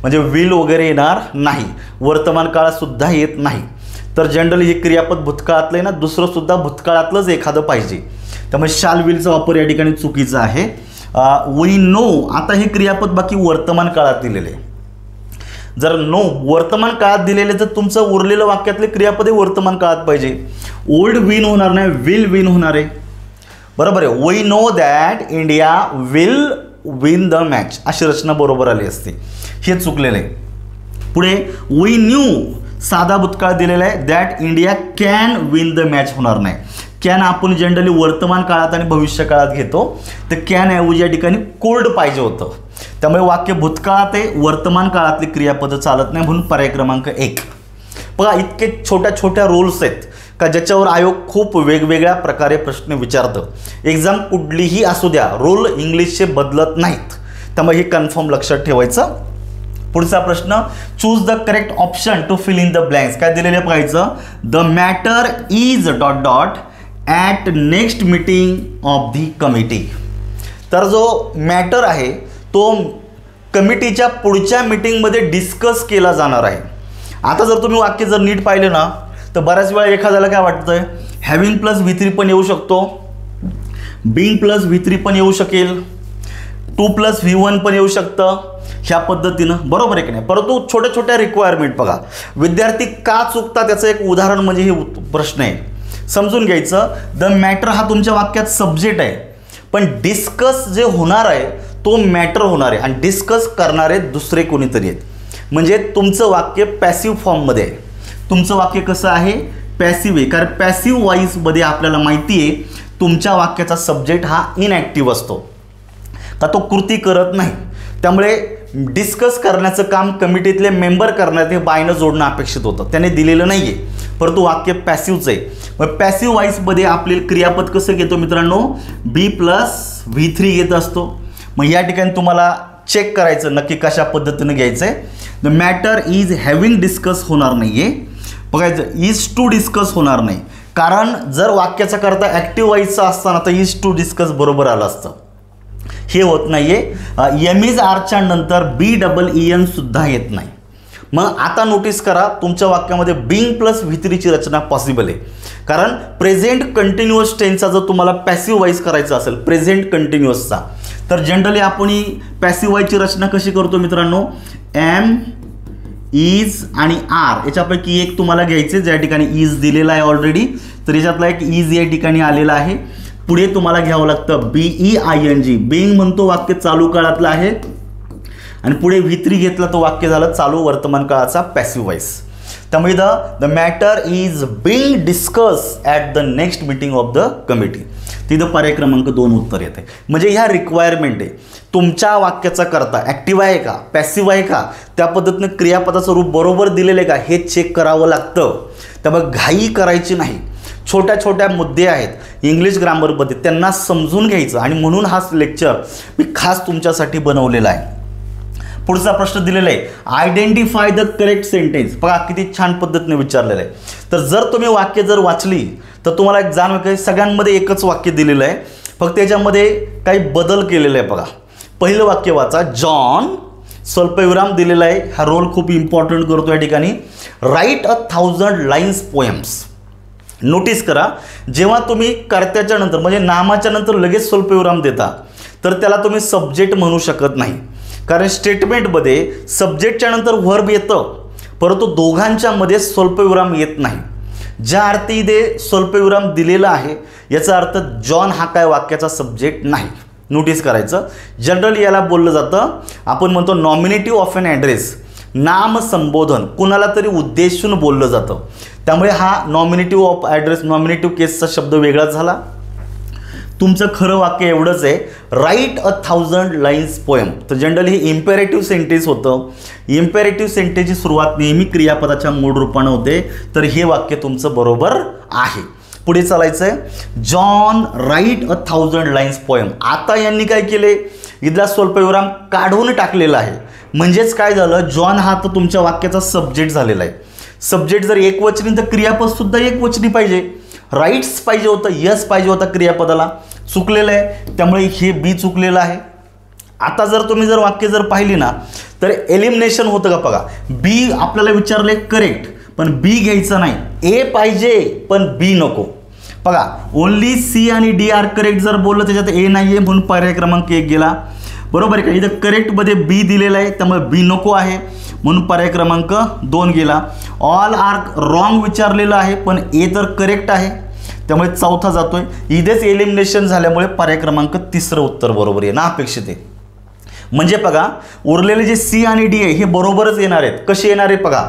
म्हणजे विल वगैरे येणार नाही, वर्तमान काळात सुद्धा येत नाही. तर जनरली हे क्रियापद भूतकाळातलं आहे ना, दुसरं सुद्धा भूतकाळातलंच एखादं पाहिजे. त्यामुळे शाल विलचा वापर या ठिकाणी चुकीचा आहे. वी नो, आता हे क्रियापद बाकी वर्तमान काळात दिलेले. जर नो वर्तमान काळात दिलेले तर तुमचं उरलेलं वाक्यातले क्रियापद हे वर्तमान काळात पाहिजे. ओल्ड विन होणार नाही, विल विन होणार आहे. बरोबर आहे. We know that India will win the match, अशी रचना बरोबर आली असते. हे चुकलेलं आहे. पुढे वी न्यू साधा भूतकाळ दिलेला आहे, that India can win the match होणार नाही. कॅन आपण जनरली वर्तमान काळात आणि भविष्य काळात घेतो, तर कॅन ऐवजी या ठिकाणी कोल्ड पाहिजे होतं. त्यामुळे वाक्य भूतकाळात आहे, वर्तमान काळातली क्रियापदं चालत नाही, म्हणून पर्याय क्रमांक 1. बघा इतके छोट्या छोट्या रूल्स आहेत का ज्याच्यावर आयोग खूप वेगवेगळ्या प्रकारे प्रश्न विचारतं. एक्झाम कुठलीही असू द्या, रूल इंग्लिशचे बदलत नाहीत, त्यामुळे हे कन्फर्म लक्षात ठेवायचं. पुढचा प्रश्न, choose the correct option to fill in the blanks. काय दिलेलं पाहायचं, the matter is dot dot at next meeting of the committee. तर जो मॅटर आहे तो कमिटीच्या पुढच्या मीटिंगमध्ये डिस्कस केला जाणार आहे. आता जर तुम्ही वाक्य जर नीट पाहिले ना, तर बऱ्याच वेळा एखाद्याला काय वाटतंय, हॅव्हिंग प्लस V3 पण येऊ शकतो, बीइंग प्लस V3 पण येऊ शकेल, 2 प्लस V1 पण येऊ शकतं, ह्या पद्धतीनं, बरोबर आहे की नाही. परंतु छोट्या छोट्या रिक्वायरमेंट बघा, विद्यार्थी का चुकतात त्याचं एक उदाहरण म्हणजे हे प्रश्न आहे. समजून घ्यायचं, द मॅटर हा तुमच्या वाक्यात सब्जेक्ट आहे, पण डिस्कस जे होणार आहे तो मॅटर होणार आहे आणि डिस्कस करणारे दुसरे कोणीतरी आहेत. म्हणजे तुमचं वाक्य पॅसिव्ह फॉर्ममध्ये आहे. तुमचं वाक्य कसं आहे, पॅसिव्ह आहे, कारण पॅसिव्ह व्हॉइसमध्ये आपल्याला माहिती आहे तुमच्या वाक्याचा सब्जेक्ट हा इनॲक्टिव्ह असतो, का तो कृती करत नाही. त्यामुळे डिस्कस करण्याचं काम कमिटीतले मेंबर करण्यात हे बायनं जोडणं अपेक्षित होतं, त्याने दिलेलं नाही आहे, परंतु वाक्य पॅसिव्हचं आहे. मग पॅसिव्ह व्हॉइसमध्ये आपले क्रियापद कसं घेतो मित्रांनो, B प्लस V3 घेत असतो. मग या ठिकाणी तुम्हाला चेक करायचं नक्की कशा पद्धतीनं घ्यायचं आहे. The matter is having discuss होणार नाही आहे, बघायचं इज टू डिस्कस होणार नाही, कारण जर वाक्याचा करता ॲक्टिव्ह व्हॉइसचा असताना तर इज टू डिस्कस बरोबर आलं असतं, हे होत नाही आहे. एम इज आरच्या नंतर BEEN सुद्धा येत नाही. मग आता नोटीस करा, तुमच्या वाक्यामध्ये बीइंग प्लस V3 ची रचना पॉसिबल आहे, कारण प्रेझेंट कंटिन्युअस टेन्सचा जर तुम्हाला पॅसिव्ह व्हॉइस करायचा असेल प्रेझेंट कंटिन्युअसचा, तर जनरली आपण ही पॅसिव्ह व्हॉइसची रचना कशी करतो मित्रांनो, एम इज आणि आर याच्यापैकी एक तुम्हाला घ्यायचे, ज्या ठिकाणी इज दिलेला आहे ऑलरेडी, तर याच्यातला एक इज या ठिकाणी आलेला आहे. पुढे तुम्हाला घ्यावं लागतं BEING, बीइंग म्हणतो वाक्य चालू काळातलं आहे, आणि पुढे V3 घेतला तो वाक्य झालं चालू वर्तमान काळाचा पॅसिव्ह व्हॉइस. त्यामुळे the matter is being discuss at the next meeting of the committee. तिथं पर्याय क्रमांक 2 उत्तर येते. म्हणजे ह्या रिक्वायरमेंट आहे, तुमच्या वाक्याचा करता ॲक्टिव्ह आहे का, पॅसिव्ह आहे का, त्या पद्धतीनं क्रियापदाचं रूप बरोबर दिलेलं आहे का हे चेक करावं लागतं. त्यामुळे घाई करायची नाही. छोट्या छोट्या मुद्दे आहेत इंग्लिश ग्रामरमध्ये, त्यांना समजून घ्यायचं, आणि म्हणून हा लेक्चर मी खास तुमच्यासाठी बनवलेला आहे. पुढचा प्रश्न दिलेला आहे, आयडेंटिफाय द करेक्ट सेंटेन्स. बघा किती छान पद्धतीने विचारलेलं आहे. तर जर तुम्ही वाक्य जर वाचली तर तुम्हाला एक जाणवेल की सगळ्यांमध्ये एकच वाक्य दिलेलं आहे, फक्त याच्यामध्ये काही बदल केलेला आहे. बघा पहिलं वाक्य वाचा, जॉन स्वल्पविराम दिलेला आहे, हा रोल खूप इम्पॉर्टंट करतो या ठिकाणी. Right 1000 lines poems. नोटीस करा, जेव्हा तुम्ही कर्त्याच्या नंतर म्हणजे नामाच्या नंतर लगेच स्वल्पविराम देता तर त्याला तुम्ही सब्जेक्ट म्हणू शकत नाही, कारण स्टेटमेंटमध्ये सब्जेक्टच्या नंतर व्हर्ब येतं, परंतु दोघांच्या मध्ये स्वल्पविराम येत नाही. ज्या अर्थी इथे स्वल्पविराम दिलेला आहे याचा अर्थ जॉन हा काय वाक्याचा सब्जेक्ट नाही. नोटीस करायचं, जनरली याला बोललं जातं, आपण म्हणतो नॉमिनेटिव्ह ऑफ एन ॲड्रेस, नाम संबोधन कुणाला तरी उद्देशून बोललं जातं. त्यामुळे हा नॉमिनेटिव्ह ऑफ ॲड्रेस, नॉमिनेटिव्ह केसचा शब्द वेगळाच झाला. तुमचं खरं वाक्य एवढंच आहे, राईट 1000 लाईन्स पोएम. तर जनरली हे इम्पेरेटिव्ह सेंटेन्स होतं. इम्पेरेटिव्ह सेंटेन्सची सुरुवात नेहमी क्रियापदाच्या मूळ रूपानं होते, तर हे वाक्य तुमचं बरोबर आहे. पुढे चालायचं आहे, जॉन राईट 1000 लाईन्स पोएम. आता यांनी काय केले, इथला स्वल्पविराम काढून टाकलेला आहे. म्हणजेच काय झालं, जॉन हा तर तुमच्या वाक्याचा सब्जेक्ट झालेला आहे. सब्जेक्ट जर एकवचनी तर क्रियापद सुद्धा एकवचनी पाहिजे. राईट्स पाहिजे होतं, यस पाहिजे होता क्रियापदाला, चुकलेलं आहे, त्यामुळे हे बी चुकलेलं आहे. आता जर तुम्ही जर वाक्य जर पाहिली ना तर एलिमिनेशन होतं का. बघा बी आपल्याला विचारले करेक्ट, पण बी घ्यायचं नाही, ए पाहिजे पण बी नको. बघा ओनली सी आणि डी आर करेक्ट जर बोललं त्याच्यात ए नाही आहे, म्हणून पर्याय क्रमांक 1 गेला. बरोबर आहे का. इथं करेक्टमध्ये बी दिलेलं आहे, त्यामुळे बी नको आहे, म्हणून पर्याय क्रमांक 2 गेला. ऑल आर रॉंग विचारलेलं आहे, पण ए तर करेक्ट आहे, त्यामुळे 4था जातोय. इथेच एलिमिनेशन झाल्यामुळे पर्याय क्रमांक 3 उत्तर बरोबर आहे ना, अपेक्षित आहे. म्हणजे बघा उरलेले जे सी आणि डी आहे हे बरोबरच येणार आहेत. कसे येणार आहे बघा,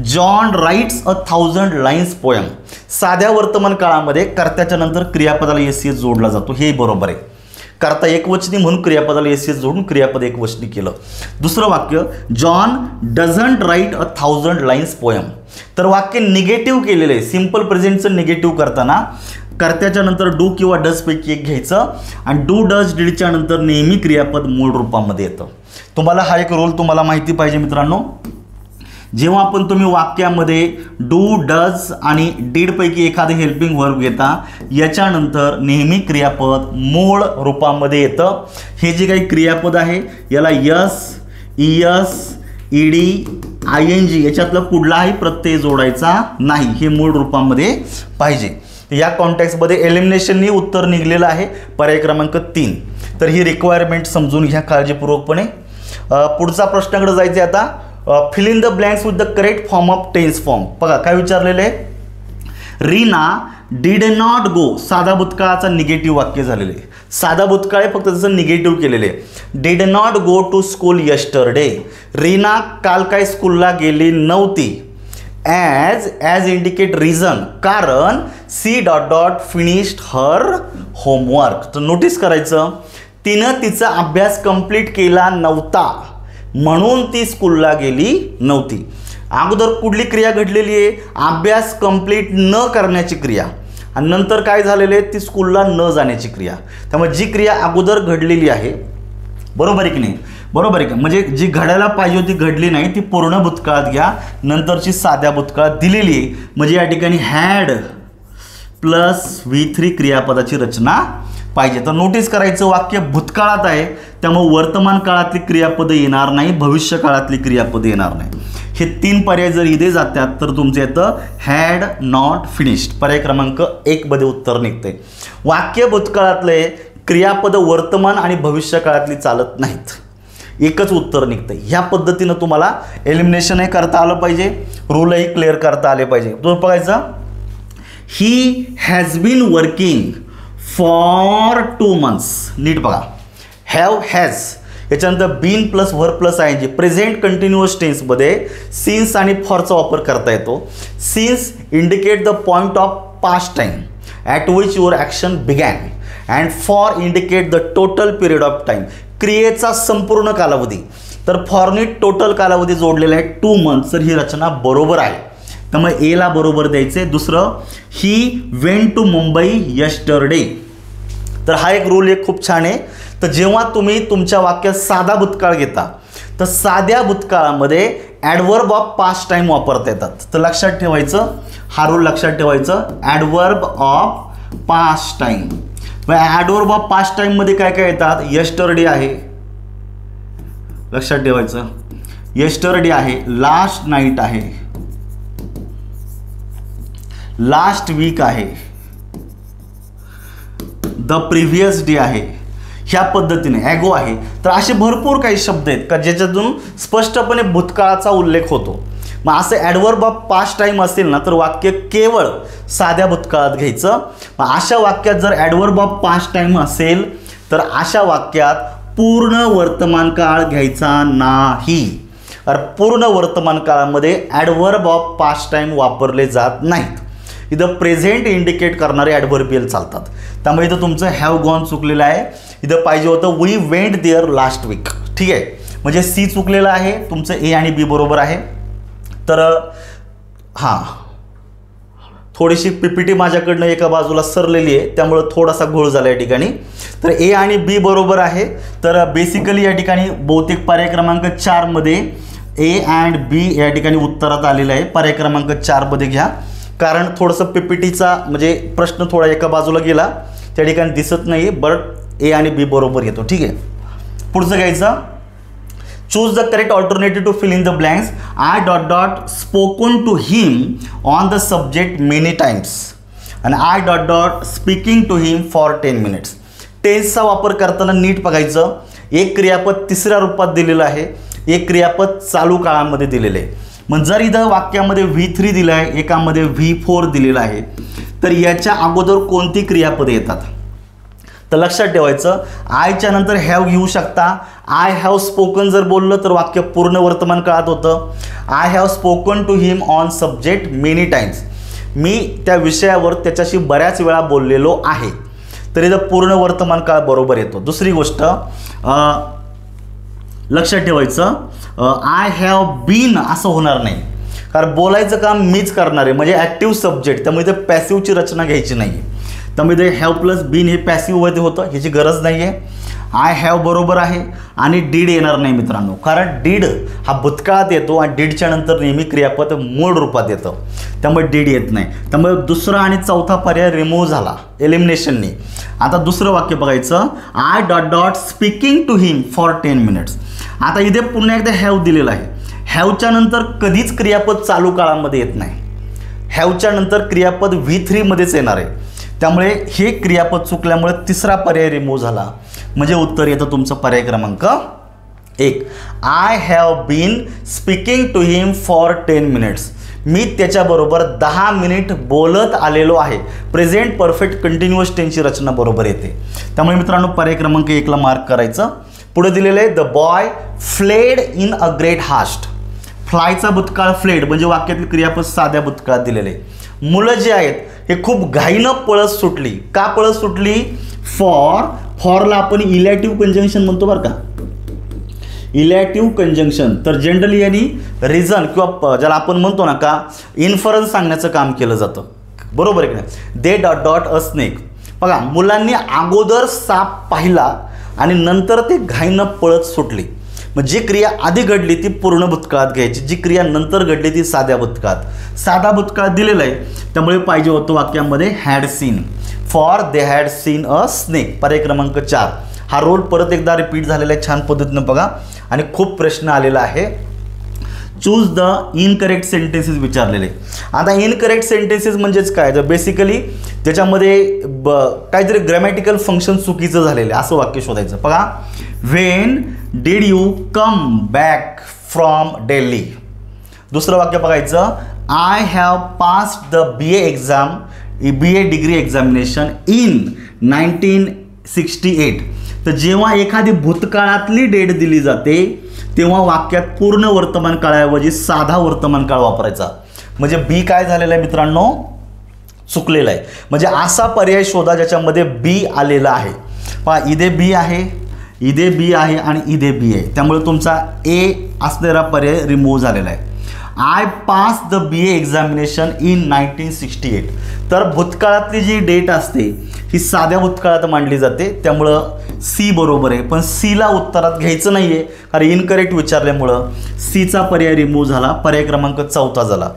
जॉन राईट्स 1000 लाईन्स पोएम. साध्या वर्तमान काळामध्ये कर्त्याच्या नंतर क्रियापदाला एस सी एस जोडला जातो, हे बरोबर आहे. कर्ता एकवचनी म्हणून क्रियापदाला एस सी एस जोडून क्रियापद एकवचनी केलं. दुसरं वाक्य, John doesn't write 1000 lines poem. तर वाक्य निगेटिव्ह केलेलं आहे. सिम्पल प्रेझेंटचं निगेटिव्ह करताना कर्त्याच्या नंतर डू किंवा डज पैकी एक घ्यायचं आणि डू डज डीडच्या नंतर नेहमी क्रियापद मूळ रूपामध्ये येतं. तुम्हाला हा एक रोल तुम्हाला माहिती पाहिजे मित्रांनो. जेव्हा पण तुम्ही वाक्यामध्ये डू डज आणि डीड पैकी एखादे हेल्पिंग वर्ब घेता याच्यानंतर नेहमी क्रियापद मूळ रूपामध्ये येतं. हे जे काही क्रियापद आहे याला यस, ईएस, ईडी, आयएनजी याच्यातला कुठलाही प्रत्यय जोडायचा नाही, हे मूळ रूपामध्ये पाहिजे. या कॉन्टेक्स्टमध्ये एलिमिनेशननी उत्तर निघलेलं आहे, पर्याय क्रमांक 3. तर ही रिक्वायरमेंट समजून घ्या काळजीपूर्वकपणे. पुढचा प्रश्नाकडे जायचं आहे आता. Fill in the blanks with the correct form of tense form. बघा काय विचारलेलं आहे, रीना डिड नॉट गो. साधा भूतकाळाचा निगेटिव्ह वाक्य झालेले आहे. साधा भूतकाळ आहे, फक्त त्याचं निगेटिव्ह केलेले आहे. Did not go to school yesterday. Reena काल काय स्कूलला गेली नव्हती. ॲज इंडिकेट रिझन, कारण she dot dot finished her homework. तर नोटीस करायचं, तिनं तिचा अभ्यास कंप्लीट केला नव्हता म्हणून ती स्कूलला गेली नव्हती. अगोदर कुठली क्रिया घडलेली आहे, अभ्यास कंप्लीट न करण्याची क्रिया, आणि नंतर काय झालेले आहे, ती स्कूलला न जाण्याची क्रिया. त्यामुळे जी क्रिया अगोदर घडलेली आहे, बरोबर आहे की नाही, बरोबर आहे का, म्हणजे जी घडायला पाहिजे होती घडली नाही, ती पूर्ण भूतकाळात घ्या, नंतरची साध्या भूतकाळात दिलेली आहे. म्हणजे या ठिकाणी हॅड प्लस V3 क्रियापदाची रचना पाहिजे. तर नोटीस करायचं, वाक्य भूतकाळात आहे त्यामुळे वर्तमान काळातली क्रियापदं येणार नाही, भविष्य काळातली क्रियापदं येणार नाही. हे 3 पर्याय जर इथे जातात तर तुमचं येतं हॅड नॉट फिनिश्ड. पर्याय क्रमांक 1 मध्ये उत्तर निघते. वाक्य भूतकाळातले क्रियापद वर्तमान आणि भविष्य काळातली चालत नाहीत, एकच उत्तर निघतं. ह्या पद्धतीनं तुम्हाला एलिमिनेशनही करता आलं पाहिजे, रूलही क्लिअर करता आले पाहिजे. तुम्ही बघायचं, he has been working for 2 months. नीट बघा, हॅव हॅज याच्यानंतर been plus verb plus I N G. Present continuous टेन्समध्ये सिन्स आणि फॉरचा वापर करता येतो. Since indicate the point of past time at which your action began and for indicate the total period of time, क्रियेचा संपूर्ण कालावधी. तर फॉरनी टोटल कालावधी जोडलेला आहे 2 months. तर ही रचना बरोबर आहे, त्यामुळे एला बरोबर द्यायचे. दुसरं, he went to Mumbai yesterday. तर हा एक रूल एक खूप छान आहे. तर जेव्हा तुम्ही तुमच्या वाक्यात साधा भूतकाळ घेता तर साध्या भूतकाळामध्ये ॲडवर्ब ऑफ पास्ट टाईम वापरता येतात. तर लक्षात ठेवायचं, हा रूल लक्षात ठेवायचं, adverb of past time. Adverb of past टाईममध्ये काय काय येतात, यस्टरडे आहे, लक्षात ठेवायचं, यस्टरडे आहे, लास्ट नाईट आहे, लास्ट वीक आहे, द प्रिव्हियस डे आहे, ह्या पद्धतीने ॲगो आहे. तर असे भरपूर काही शब्द आहेत का ज्याच्यातून स्पष्टपणे भूतकाळाचा उल्लेख होतो. मग असं ॲडवर्ब ऑफ पास्ट टाईम असेल ना तर वाक्य केवळ साध्या भूतकाळात घ्यायचं. मग अशा वाक्यात जर ॲडवर्ब ऑफ पास्ट टाईम असेल तर अशा वाक्यात पूर्ण वर्तमान काळ घ्यायचा नाही. कारण पूर्ण वर्तमान काळामध्ये ॲडवर्ब ऑफ पास्ट टाईम वापरले जात नाहीत. इथं प्रेझेंट इंडिकेट करणारे ॲडव्हर्बियल चालतात. त्यामुळे इथं तुमचं हॅव गॉन चुकलेलं आहे. इथं पाहिजे होतं we went there last week. ठीक आहे, म्हणजे सी चुकलेलं आहे, तुमचं ए आणि बी बरोबर आहे. तर हां, थोडीशी PPT माझ्याकडनं एका बाजूला सरलेली आहे त्यामुळं थोडासा घोळ झाला या ठिकाणी. तर ए आणि बी बरोबर आहे. तर बेसिकली या ठिकाणी बहुतेक पर्याय क्रमांक 4 मध्ये ए अँड बी या ठिकाणी उत्तरात आलेलं आहे. पर्याय क्रमांक 4 मध्ये घ्या, कारण थोडंसं PPTचा म्हणजे प्रश्न थोडा एका बाजूला गेला, त्या ठिकाणी दिसत नाही. बट ए आणि बी बरोबर येतो. ठीक आहे, पुढचं घ्यायचं, choose the correct alternative to fill in the blanks. I dot dot spoken to him on the subject many times आणि I dot dot speaking to him for 10 minutes. टेन्सचा वापर करताना नीट बघायचं, एक क्रियापद तिसऱ्या रूपात दिलेलं आहे, एक क्रियापद चालू काळामध्ये दिलेलं आहे. मग जर इथं वाक्यामध्ये V3 दिलं आहे, एकामध्ये V4 दिलेलं आहे, तर याच्या अगोदर कोणती क्रियापदे येतात. तर लक्षात ठेवायचं, आयच्या नंतर हॅव घेऊ शकता. आय हॅव स्पोकन जर बोललं तर वाक्य पूर्ण वर्तमान काळात होतं. I have spoken to him on subject many times. मी त्या विषयावर त्याच्याशी बऱ्याच वेळा बोललेलो आहे, तर इथं पूर्ण वर्तमान काळ बरोबर येतो. दुसरी गोष्ट लक्षात ठेवायचं, आय हॅव बीन असं होणार नाही, कारण बोलायचं काम मीच करणार आहे, म्हणजे ॲक्टिव्ह सब्जेक्ट, त्यामुळे इथं पॅसिव्हची रचना घ्यायची नाही. त्यामुळे इथे हॅव प्लस बीन हे पॅसिव्हमध्ये होतं, ह्याची गरज नाही आहे. आय हॅव बरोबर आहे आणि डीड येणार नाही मित्रांनो, कारण डीड हा भूतकाळात येतो आणि डीडच्या नंतर नेहमी क्रियापद मूळ रूपात येतं, त्यामुळे डीड येत नाही. त्यामुळे दुसरा आणि चौथा पर्याय रिमूव्ह झाला एलिमिनेशननी. आता दुसरं वाक्य बघायचं, I dot dot speaking to him for 10 minutes. आता इथे पुन्हा एकदा हॅव दिलेला आहे. हॅवच्या नंतर कधीच क्रियापद चालू काळामध्ये येत नाही. हॅवच्या नंतर क्रियापद V3 मध्येच येणार आहे, त्यामुळे हे क्रियापद चुकल्यामुळे तिसरा पर्याय रिमूव्ह झाला. म्हणजे उत्तर येतं तुमचं पर्याय क्रमांक 1. I have been speaking to him for 10 minutes. मी त्याच्याबरोबर 10 मिनिट बोलत आलेलो आहे. प्रेझेंट परफेक्ट कंटिन्युअस टेन्सची रचना बरोबर येते. त्यामुळे मित्रांनो पर्याय क्रमांक 1ला मार्क करायचं. पुढे दिलेलं आहे, the boy fled in a great haste. फ्लायचा भूतकाळ फ्लेड म्हणजे वाक्यातील क्रियापद साध्या भूतकाळात दिलेले. मुलं जे आहेत हे खूप घाईनं पळत सुटली. का पळत सुटली? फॉरला आपण इलॅटिव्ह कंजंक्शन म्हणतो बरं का, इलॅटिव्ह कंजंक्शन. तर जनरली यांनी रिझन किंवा ज्याला आपण म्हणतो ना का इन्फरन्स सांगण्याचं काम केलं जातं, बरोबर आहे की नाही. दे डॉट डॉट अ स्नेक. बघा, मुलांनी अगोदर साप पाहिला आणि नंतर ते घाईनं पळत सुटली. मग जी क्रिया आधी घडली ती पूर्ण भूतकाळात घ्यायची, जी क्रिया नंतर घडली ती साध्या भूतकाळात. साधा भूतकाळ दिलेला आहे, त्यामुळे पाहिजे होतं वाक्यामध्ये had seen. For they had seen a snake. पर्याय क्रमांक 4. हा रोल परत एकदा रिपीट झालेला आहे छान पद्धतीनं बघा, आणि खूप प्रश्न आलेला आहे. चूज द इनकरेक्ट सेंटेन्सेस विचारलेले. आता इनकरेक्ट सेंटेन्सेस म्हणजेच काय, तर बेसिकली त्याच्यामध्ये काहीतरी ग्रॅमॅटिकल फंक्शन चुकीचं झालेलं आहे असं वाक्य शोधायचं. बघा, when did you come back from Delhi. दुसरं वाक्य बघायचं, I have passed the BA degree examination in 1968. तर जेव्हा एखादी भूतकाळातली डेट दिली जाते तेव्हा वाक्यात पूर्ण वर्तमान काळाऐवजी साधा वर्तमान काळ वापरायचा. म्हणजे बी काय झालेला आहे मित्रांनो, चुकलेला आहे. म्हणजे असा पर्याय शोधा ज्याच्यामध्ये बी आलेला आहे. पहा, इथे बी आहे, इथे बी आहे आणि इथे बी आहे, त्यामुळे तुमचा ए असलेला पर्याय रिमूव्ह झालेला आहे. I pass the BA examination in 1968. तर भूतकाळातली जी डेट असते ही साध्या भूतकाळात मांडली जाते, त्यामुळं सी बरोबर आहे. पण सीला उत्तरात घ्यायचं नाही आहे, कारण इनकरेक्ट विचारल्यामुळं सीचा पर्याय रिमूव्ह झाला. पर्याय क्रमांक 4 झाला.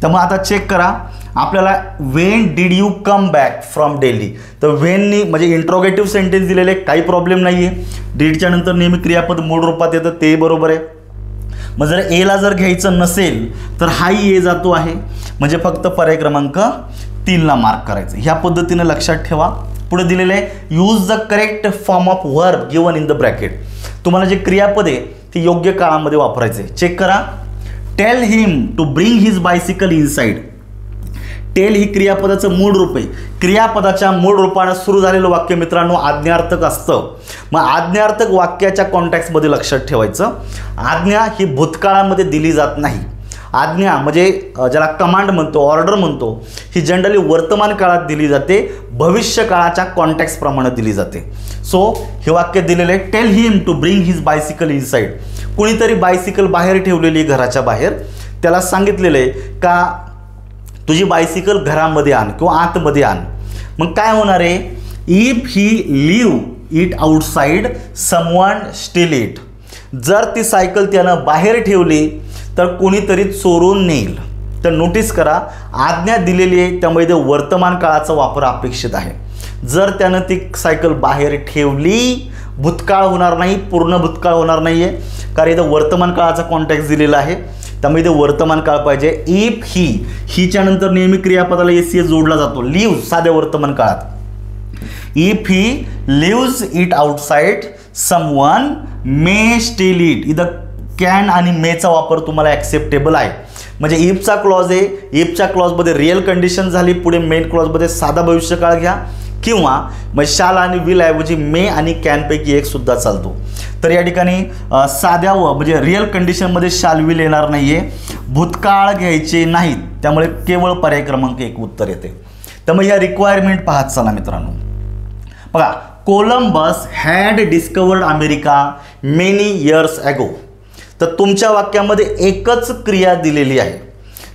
त्यामुळे आता चेक करा आपल्याला, when did you come back from Delhi. तर व्हेननी म्हणजे इंट्रोगेटिव्ह सेंटेन्स दिलेले, काही प्रॉब्लेम नाही आहे. डीडच्या नंतर नेहमी क्रियापद मूळ रूपात येतं, ते बरोबर आहे. मग जर एला जर घ्यायचं नसेल तर हाही ए जातो आहे, म्हणजे फक्त पर्याय क्रमांक 3ला मार्क करायचं. ह्या पद्धतीने लक्षात ठेवा. पुढे दिलेलं आहे, use the correct form of verb given in the bracket. तुम्हाला जे क्रियापद आहे ते योग्य काळामध्ये वापरायचे. चेक करा, tell him to bring his bicycle inside. Tell ही क्रियापदाचं मूळ रूप आहे. क्रियापदाच्या मूळ रूपानं सुरू झालेलं वाक्य मित्रांनो आज्ञार्थक असतं. मग आज्ञार्थक वाक्याच्या कॉन्टॅक्टमध्ये लक्षात ठेवायचं, आज्ञा ही भूतकाळामध्ये दिली जात नाही. आज्ञा म्हणजे ज्याला कमांड म्हणतो, ऑर्डर म्हणतो, ही जनरली वर्तमान काळात दिली जाते, भविष्य काळाच्या कॉन्टॅक्टप्रमाणे दिली जाते. सो हे वाक्य दिलेलं आहे, tell him to bring his bicycle inside. कुणीतरी बायसिकल बाहेर ठेवलेली घराच्या बाहेर, त्याला सांगितलेलं आहे का तुझी बायसिकल घरामध्ये आण किंवा आतमध्ये आण. मग काय होणार आहे, if he leave it outside someone steal it. जर ती सायकल त्यानं बाहेर ठेवली तर कोणीतरी चोरून नेईल. तर नोटीस करा, आज्ञा दिलेली आहे, त्यामुळे ते वर्तमान काळाचा वापर अपेक्षित आहे. जर त्यानं ती सायकल बाहेर ठेवली, भूतकाळ होणार नाही, पूर्ण भूतकाळ होणार नाही आहे, कारण इथं वर्तमान काळाचा कॉन्टॅक्ट दिलेला आहे, त्यामुळे इथे वर्तमान काळ पाहिजे. इफ हीच्या नंतर नेहमी क्रियापदाला एस जोडला जातो. लिव्ह साध्या वर्तमान काळात. If he leaves it outside someone may steal it. इथं कॅन आणि मेचा वापर तुम्हाला ॲक्सेप्टेबल आहे. म्हणजे इफचा क्लॉज आहे, इफच्या क्लॉजमध्ये रिअल कंडिशन झाली, पुढे मेन क्लॉजमध्ये साधा भविष्यकाळ घ्या, किंवा मग शाल आणि विल ऐवजी मे आणि कॅनपैकी एक सुद्धा चालतो. तर या ठिकाणी साध्या म्हणजे रिअल कंडिशनमध्ये शाल विल येणार नाही आहे, भूतकाळ घ्यायचे नाहीत, त्यामुळे केवळ पर्याय क्रमांक 1 उत्तर येते. त्यामुळे या रिक्वायरमेंट पाहत चला मित्रांनो. बघा, Columbus had discovered America many years ago. तर तुमच्या वाक्यामध्ये एकच क्रिया दिलेली आहे.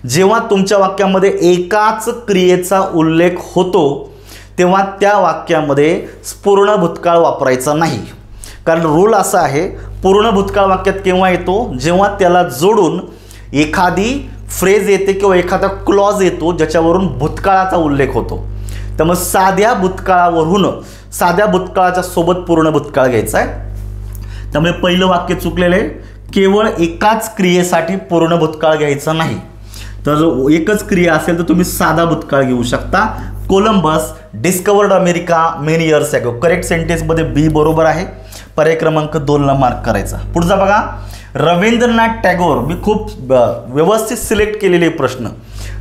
जेव्हा तुमच्या वाक्यामध्ये एकाच क्रियेचा उल्लेख होतो तेव्हा त्या वाक्यामध्ये पूर्ण भूतकाळ वापरायचा नाही. कारण रूल असा आहे, पूर्ण भूतकाळ वाक्यात केव्हा येतो, जेव्हा त्याला जोडून एखादी फ्रेज येते किंवा एखादा क्लॉज येतो ज्याच्यावरून भूतकाळाचा उल्लेख होतो. त्यामुळे साध्या भूतकाळाच्या सोबत पूर्ण भूतकाळ घ्यायचा आहे. त्यामुळे पहिलं वाक्य चुकलेलं आहे. केवळ एकाच क्रियेसाठी पूर्ण भूतकाळ घ्यायचा नाही. तर एकच क्रिया असेल तर तुम्ही साधा भूतकाळ घेऊ शकता. Columbus discovered America many years ago. Correct सेंटेन्समध्ये बी बरोबर आहे. पर्याय क्रमांक 2ला मार्क करायचा. पुढचा बघा, रवींद्रनाथ टागोर. मी खूप व्यवस्थित सिलेक्ट केलेले प्रश्न.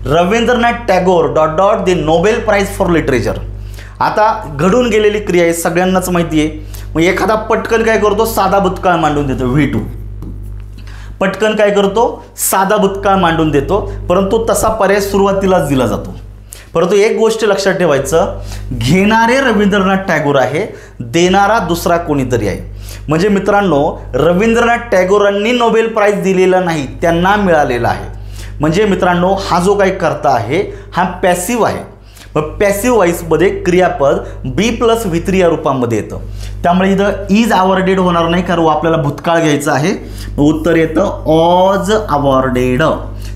Rabindranath Tagore ... the Nobel prize for literature. आता घडून गेलेली क्रिया आहे, सगळ्यांनाच माहिती आहे. मग एखादा पटकन काय करतो, साधा भूतकाळ मांडून देतो. V2 पटकन काय करतो, साधा भूतकाळ मांडून देतो, परंतु तसा पर्याय सुरुवातीलाच दिला जातो. परंतु एक गोष्ट लक्षात ठेवायचं, घेणारे रवींद्रनाथ टागोर आहे, देणारा दुसरा कोणीतरी आहे. म्हणजे मित्रांनो, रवींद्रनाथ टागोरांनी नोबेल प्राइज दिलेला नाही, त्यांना मिळालेला आहे. म्हणजे मित्रांनो, हा जो काही कर्ता आहे हा पॅसिव्ह आहे. मग पॅसिव्ह व्हॉइसमध्ये क्रियापद B+V3 या रूपामध्ये येतं. त्यामुळे इथं इज अवॉर्डेड होणार नाही, कारण आपल्याला भूतकाळ घ्यायचं आहे. उत्तर येतं ऑज अवॉर्डेड.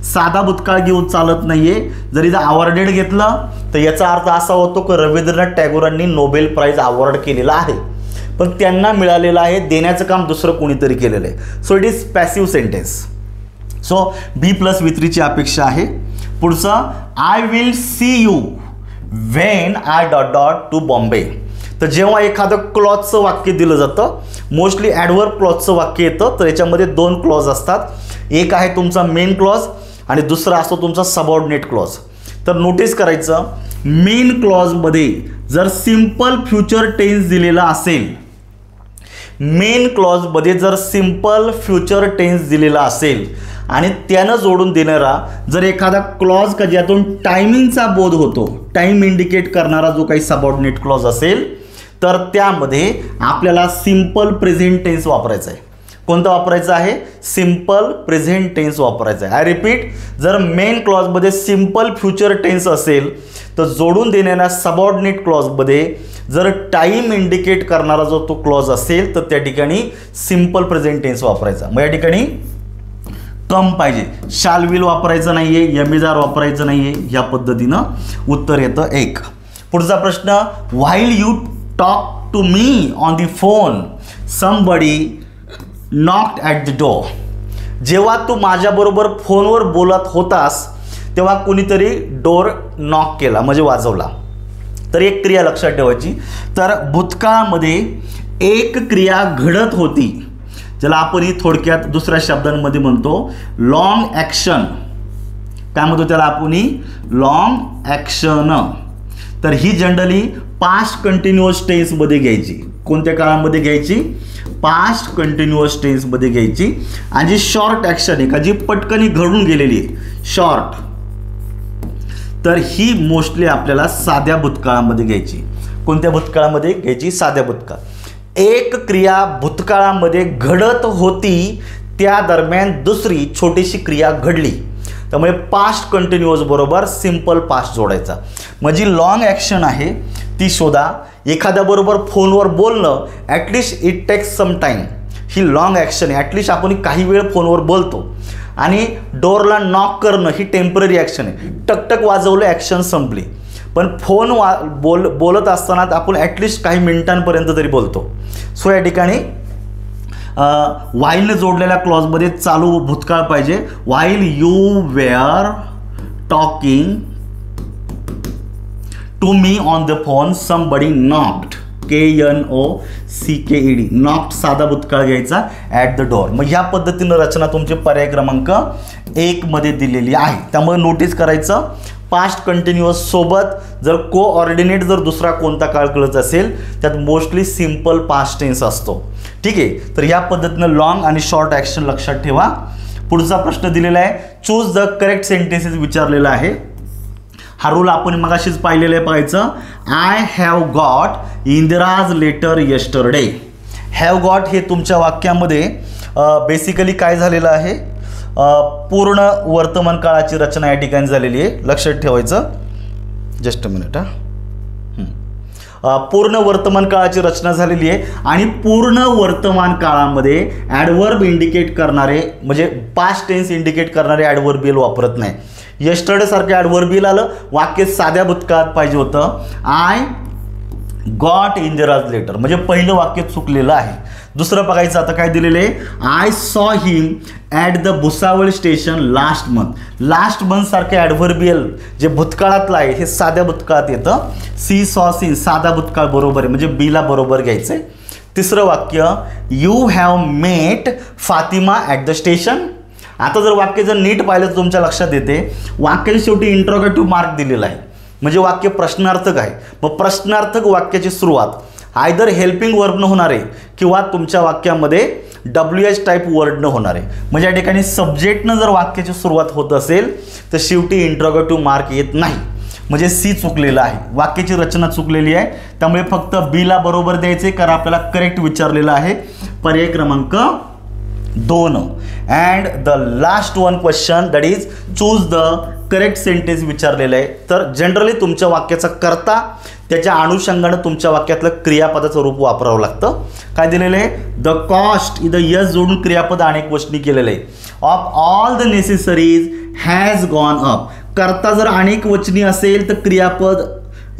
साधा भूतकाळ घेऊन चालत नाहीये. जर इथं अवॉर्डेड घेतलं तर याचा अर्थ असा होतो की रवींद्रनाथ टागोरांनी नोबेल प्राइज अवॉर्ड केलेला आहे, पण त्यांना मिळालेलं आहे, देण्याचं काम दुसरं कोणीतरी केलेलं आहे. So it is passive sentence. So B+V3 ची अपेक्षा आहे. पुढचं, I will see you when I ... to Bombay. तर जेव्हा एखादं क्लॉजचं वाक्य दिलं जातं, मोस्टली ॲडव्हर्ब क्लॉजचं वाक्य येतं, तर याच्यामध्ये 2 क्लॉज असतात. एक आहे तुमचा मेन क्लॉज आणि दुसरा असतो तुमचा सबऑर्डिनेट क्लॉज. तर नोटीस करायचं, मेन क्लॉजमध्ये जर सिंपल फ्युचर टेन्स दिलेला असेल, मेन क्लॉजमध्ये जर सिंपल फ्युचर टेन्स दिलेला असेल आणि त्यानं जोडून देणारा जर एखादा क्लॉज का ज्यातून टायमिंगचा बोध होतो, टाइम इंडिकेट करणारा जो काही सबऑर्डिनेट क्लॉज असेल, तर त्यामध्ये आपल्याला सिंपल प्रेझेंट टेन्स वापरायचा आहे. कोणतं वापरायचं आहे, सिंपल प्रेझेंट टेन्स वापरायचं आहे. आय रिपीट, जर मेन क्लॉजमध्ये सिंपल फ्युचर टेन्स असेल तर जोडून देणाऱ्या सबऑर्डिनेट क्लॉजमध्ये जर टाइम इंडिकेट करणारा जो तो क्लॉज असेल तर त्या ठिकाणी सिंपल प्रेझेंट टेन्स वापरायचा. मग या ठिकाणी कम पाहिजे, शाल विल वापरायचं नाहीये, यमिजार वापरायचं नाहीये. या पद्धतीनं उत्तर येतं 1. पुढचा प्रश्न, while you talk to me on the phone somebody knocked at the door. जेव्हा तू माझ्याबरोबर फोनवर बोलत होतास तेव्हा कोणीतरी डोर नॉक केला, म्हणजे वाजवला. तर एक क्रिया लक्षात ठेवायची. तर भूतकाळामध्ये एक क्रिया घडत होती, ज्याला आपण ही थोडक्यात दुसऱ्या शब्दांमध्ये म्हणतो लॉंग ॲक्शन. काय म्हणतो त्याला आपण, लॉंग ॲक्शन. तर ही जनरली पास्ट कंटिन्युअस टेन्समध्ये घ्यायची. कोणत्या काळामध्ये घ्यायची, पास्ट कंटिन्युअस टेन्समध्ये घ्यायची. आणि जी शॉर्ट ॲक्शन आहे का, जी पटकनी घडून गेलेली आहे, शॉर्ट, तर ही मोस्टली आपल्याला साध्या भूतकाळामध्ये घ्यायची. कोणत्या भूतकाळामध्ये घ्यायची, साध्या भूतकाळ. एक क्रिया भूतकाळामध्ये घडत होती, त्या दरम्यान दुसरी छोटीशी क्रिया घडली, त्यामुळे पास्ट कंटिन्युअस बरोबर सिंपल पास्ट जोडायचा. म्हणजे लॉंग ॲक्शन आहे ती शोधा. एखाद्याबरोबर फोनवर बोलणं, at least it takes some time, ही लॉंग ॲक्शन आहे. ॲटलिस्ट आपण काही वेळ फोनवर बोलतो. आणि डोरला नॉक करणं ही टेम्पररी ॲक्शन आहे. टकटक वाजवलं, ॲक्शन संपली. पण फोन बोलत असताना आपण ॲटलिस्ट काही मिनिटांपर्यंत तरी बोलतो. सो या ठिकाणी व्हाईलने जोडलेल्या क्लॉजमध्ये चालू भूतकाळ पाहिजे. While you were talking to me on the phone somebody knocked, KNOCKED, knocked साधा भूतकाळ घ्यायचा, ॲट द डोर. मग ह्या पद्धतीनं रचना तुमची पर्याय क्रमांक 1 मध्ये दिलेली आहे. त्यामुळे नोटीस करायचं, पास्ट कंटिन्युअस सोबत जर कोऑर्डिनेट जर दुसरा कोणता काळ कळत असेल त्यात मोस्टली सिंपल पास्ट टेन्स असतो. ठीक आहे, तर या पद्धतीनं लॉंग आणि शॉर्ट ॲक्शन लक्षात ठेवा. पुढचा प्रश्न दिलेला आहे, चूज द करेक्ट सेंटेन्सेस विचारलेला आहे. हा रूल आपण मगाशीच पाहिलेलं आहे. पाहायचं, I have got Indira's letter yesterday. Have got हे तुमच्या वाक्यामध्ये बेसिकली काय झालेलं आहे, पूर्ण वर्तमान काळाची रचना या ठिकाणी झालेली आहे. लक्षात ठेवायचं. Just a minute. पूर्ण वर्तमान काळाची रचना झालेली आहे आणि पूर्ण वर्तमान काळामध्ये ॲडवर्ब इंडिकेट करणारे म्हणजे पास्ट टेन्स इंडिकेट करणारे ॲडवर्बियल वापरत नाही. येस्टरडे सारखे ॲडवर्बियल आलं, वाक्य साध्या भूतकाळात पाहिजे होतं. आय गॉट इंदिराज लेटर म्हणजे पहिलं वाक्य चुकलेलं आहे. दुसरं बघायचं आता काय दिलेलं आहे, I saw him at the Bhusawal station last month. Last month सारखे ॲडव्हर्बियल जे भूतकाळातलं आहे हे साध्या भूतकाळात येतं. सी सॉ सीन साधा भूतकाळ बरोबर आहे म्हणजे बीला बरोबर घ्यायचं आहे. तिसरं वाक्य, you have met Fatima at the station. आता जर वाक्य जर नीट पाहिलं तर तुमच्या लक्षात येते वाक्याच्या शेवटी इंट्रोगेटिव्ह मार्क दिलेला आहे म्हणजे वाक्य प्रश्नार्थक आहे. मग प्रश्नार्थक वाक्याची सुरुवात आयदर हेल्पिंग वर्बनं होणार आहे किंवा तुमच्या वाक्यामध्ये WH टाईप वर्डनं होणार आहे. म्हणजे या ठिकाणी सब्जेक्टनं जर वाक्याची सुरुवात होत असेल तर शेवटी इंट्रोगेटिव्ह मार्क येत नाही म्हणजे सी चुकलेलं आहे. वाक्याची रचना चुकलेली आहे त्यामुळे फक्त बीला बरोबर द्यायचे कारण आपल्याला करेक्ट विचारलेलं आहे. पर्याय क्रमांक 2. And the last one question that is choose the correct sentence विचारलेलं आहे. तर जनरली तुमच्या वाक्याचा कर्ता त्याच्या अनुषंगानं तुमच्या वाक्यातलं क्रियापदाचं रूप वापरावं लागतं. काय दिलेलं आहे, द कॉस्ट इथं यस जोडून क्रियापद अनेक वचनी केलेलं आहे. Of all the necessaries has gone up. कर्ता जर अनेक वचनी असेल तर क्रियापद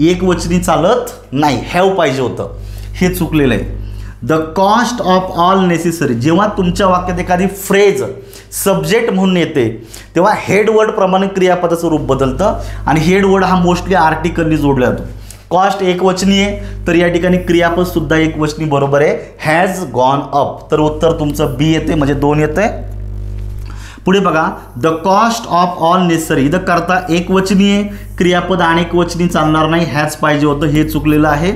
एक वचनी चालत नाही, हॅव पाहिजे होतं, हे चुकलेलं आहे. The cost of all necessary जेव्हा तुमच्या वाक्यात एखादी फ्रेज सब्जेक्ट म्हणून येते तेव्हा हेड वर्ड प्रमाणे क्रियापदाचं रूप बदलतं आणि हेड वर्ड हा मोस्टली आर्टिकलनी जोडला जातो. कॉस्ट एक वचनी आहे तर या ठिकाणी क्रियापद सुद्धा एक वचनी बरोबर आहे, हॅज गॉन अप. तर उत्तर तुमचं बी येते म्हणजे 2 येते. पुढे बघा, the cost of all necessary इथं करता एक वचनी आहे, क्रियापद अनेक वचनी चालणार नाही, हॅज पाहिजे होतं, हे चुकलेलं आहे.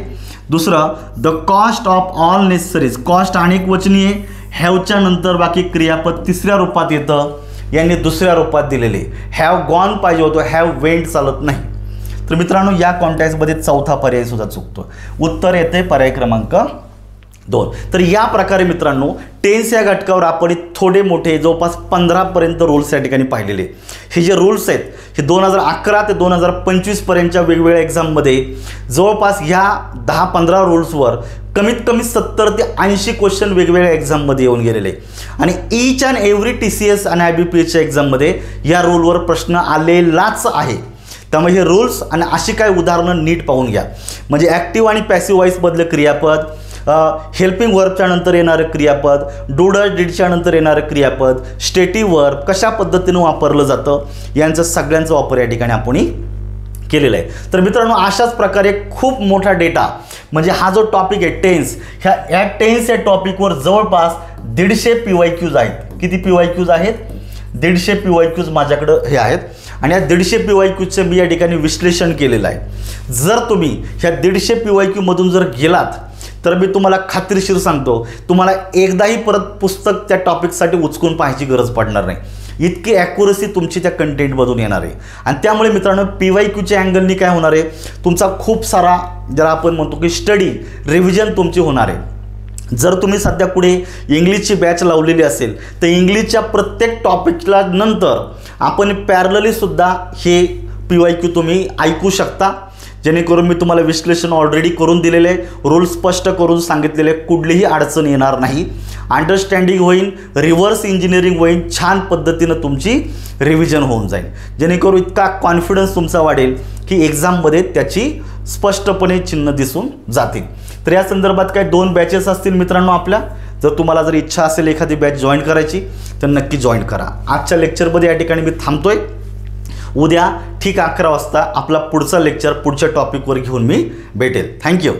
दुसरं, the cost of all necessaries cost अनेक वचनी आहे, हॅवच्या नंतर बाकी क्रियापद तिसऱ्या रूपात येतं, यांनी दुसऱ्या रूपात दिलेले. हॅव गॉन पाहिजे होतं, हॅव वेंट चालत नाही. तर मित्रांनो या कॉन्टेक्स्टमध्ये चौथा पर्याय सुद्धा चुकतो. उत्तर येते पर्याय क्रमांक 2. तर या प्रकारे मित्रांनो टेन्स या घटकावर आपण थोडे मोठे जवळपास 15 पर्यंत रूल्स या ठिकाणी पाहिलेले. हे जे रूल्स आहेत हे 2011 ते 2025 पर्यंतच्या वेगवेगळ्या एक्झाममध्ये जवळपास ह्या 10-15 रूल्सवर कमीत कमी 70 ते 80 क्वेश्चन वेगवेगळ्या एक्झाममध्ये येऊन गेलेले आणि ईच अँड एव्हरी TCS आणि IBPSच्या एक्झाममध्ये या रूलवर प्रश्न आलेलाच आहे. त्यामुळे हे रूल्स आणि अशी काय उदाहरणं नीट पाहून घ्या. म्हणजे ॲक्टिव्ह आणि पॅसिव्ह वॉइसमधलं क्रियापद, हेल्पिंग वर्बच्या नंतर येणारं क्रियापद, डूडर डीडच्या नंतर येणारं क्रियापद, स्टेटिव्ह वर्ब कशा पद्धतीनं वापरलं जातं यांचं सगळ्यांचा वापर या ठिकाणी आपण केलेला आहे. तर मित्रांनो अशाच प्रकारे खूप मोठा डेटा म्हणजे हा जो टॉपिक आहे टेन्स, ह्या टेन्स या टॉपिकवर जवळपास 150 PYQs आहेत. किती PYQs आहेत? 150 PYQs माझ्याकडं हे आहेत आणि या 150 PYQचं मी या ठिकाणी विश्लेषण केलेलं आहे. जर तुम्ही ह्या 150 PYQमधून जर गेलात तर मी तुम्हाला खात्रीशीर सांगतो तुम्हाला एकदाही परत पुस्तक त्या टॉपिकसाठी उचकून पाहायची गरज पडणार नाही. इतकी ॲक्युरसी तुमची त्या कंटेंटमधून येणार आहे आणि त्यामुळे मित्रांनो PYQच्या अँगलनी काय होणार आहे, तुमचा खूप सारा ज्याला आपण म्हणतो की स्टडी रिव्हिजन तुमची होणार आहे. जर तुम्ही सध्या पुढे इंग्लिशची बॅच लावलेली असेल तर इंग्लिशच्या प्रत्येक टॉपिकला नंतर आपण पॅरलली सुद्धा हे PYQ तुम्ही ऐकू शकता, जेणेकरून मी तुम्हाला विश्लेषण ऑलरेडी करून दिलेले, रूल स्पष्ट करून सांगितलेले, कुठलीही अडचण येणार नाही, अंडरस्टँडिंग होईल, रिव्हर्स इंजिनिअरिंग होईल, छान पद्धतीनं तुमची रिव्हिजन होऊन जाईल, जेणेकरून इतका कॉन्फिडन्स तुमचा वाढेल की एक्झाममध्ये त्याची स्पष्टपणे चिन्ह दिसून जातील. तर या संदर्भात काय 2 बॅचेस असतील मित्रांनो आपल्या. जर तुम्हाला जर इच्छा असेल एखादी बॅच जॉईन करायची तर नक्की जॉईन करा. आजच्या लेक्चरमध्ये या ठिकाणी मी थांबतोय. उद्या ठीक 11 वाजता आपला पुढचा लेक्चर पुढच्या टॉपिकवर घेऊन मी भेटेल. थँक्यू.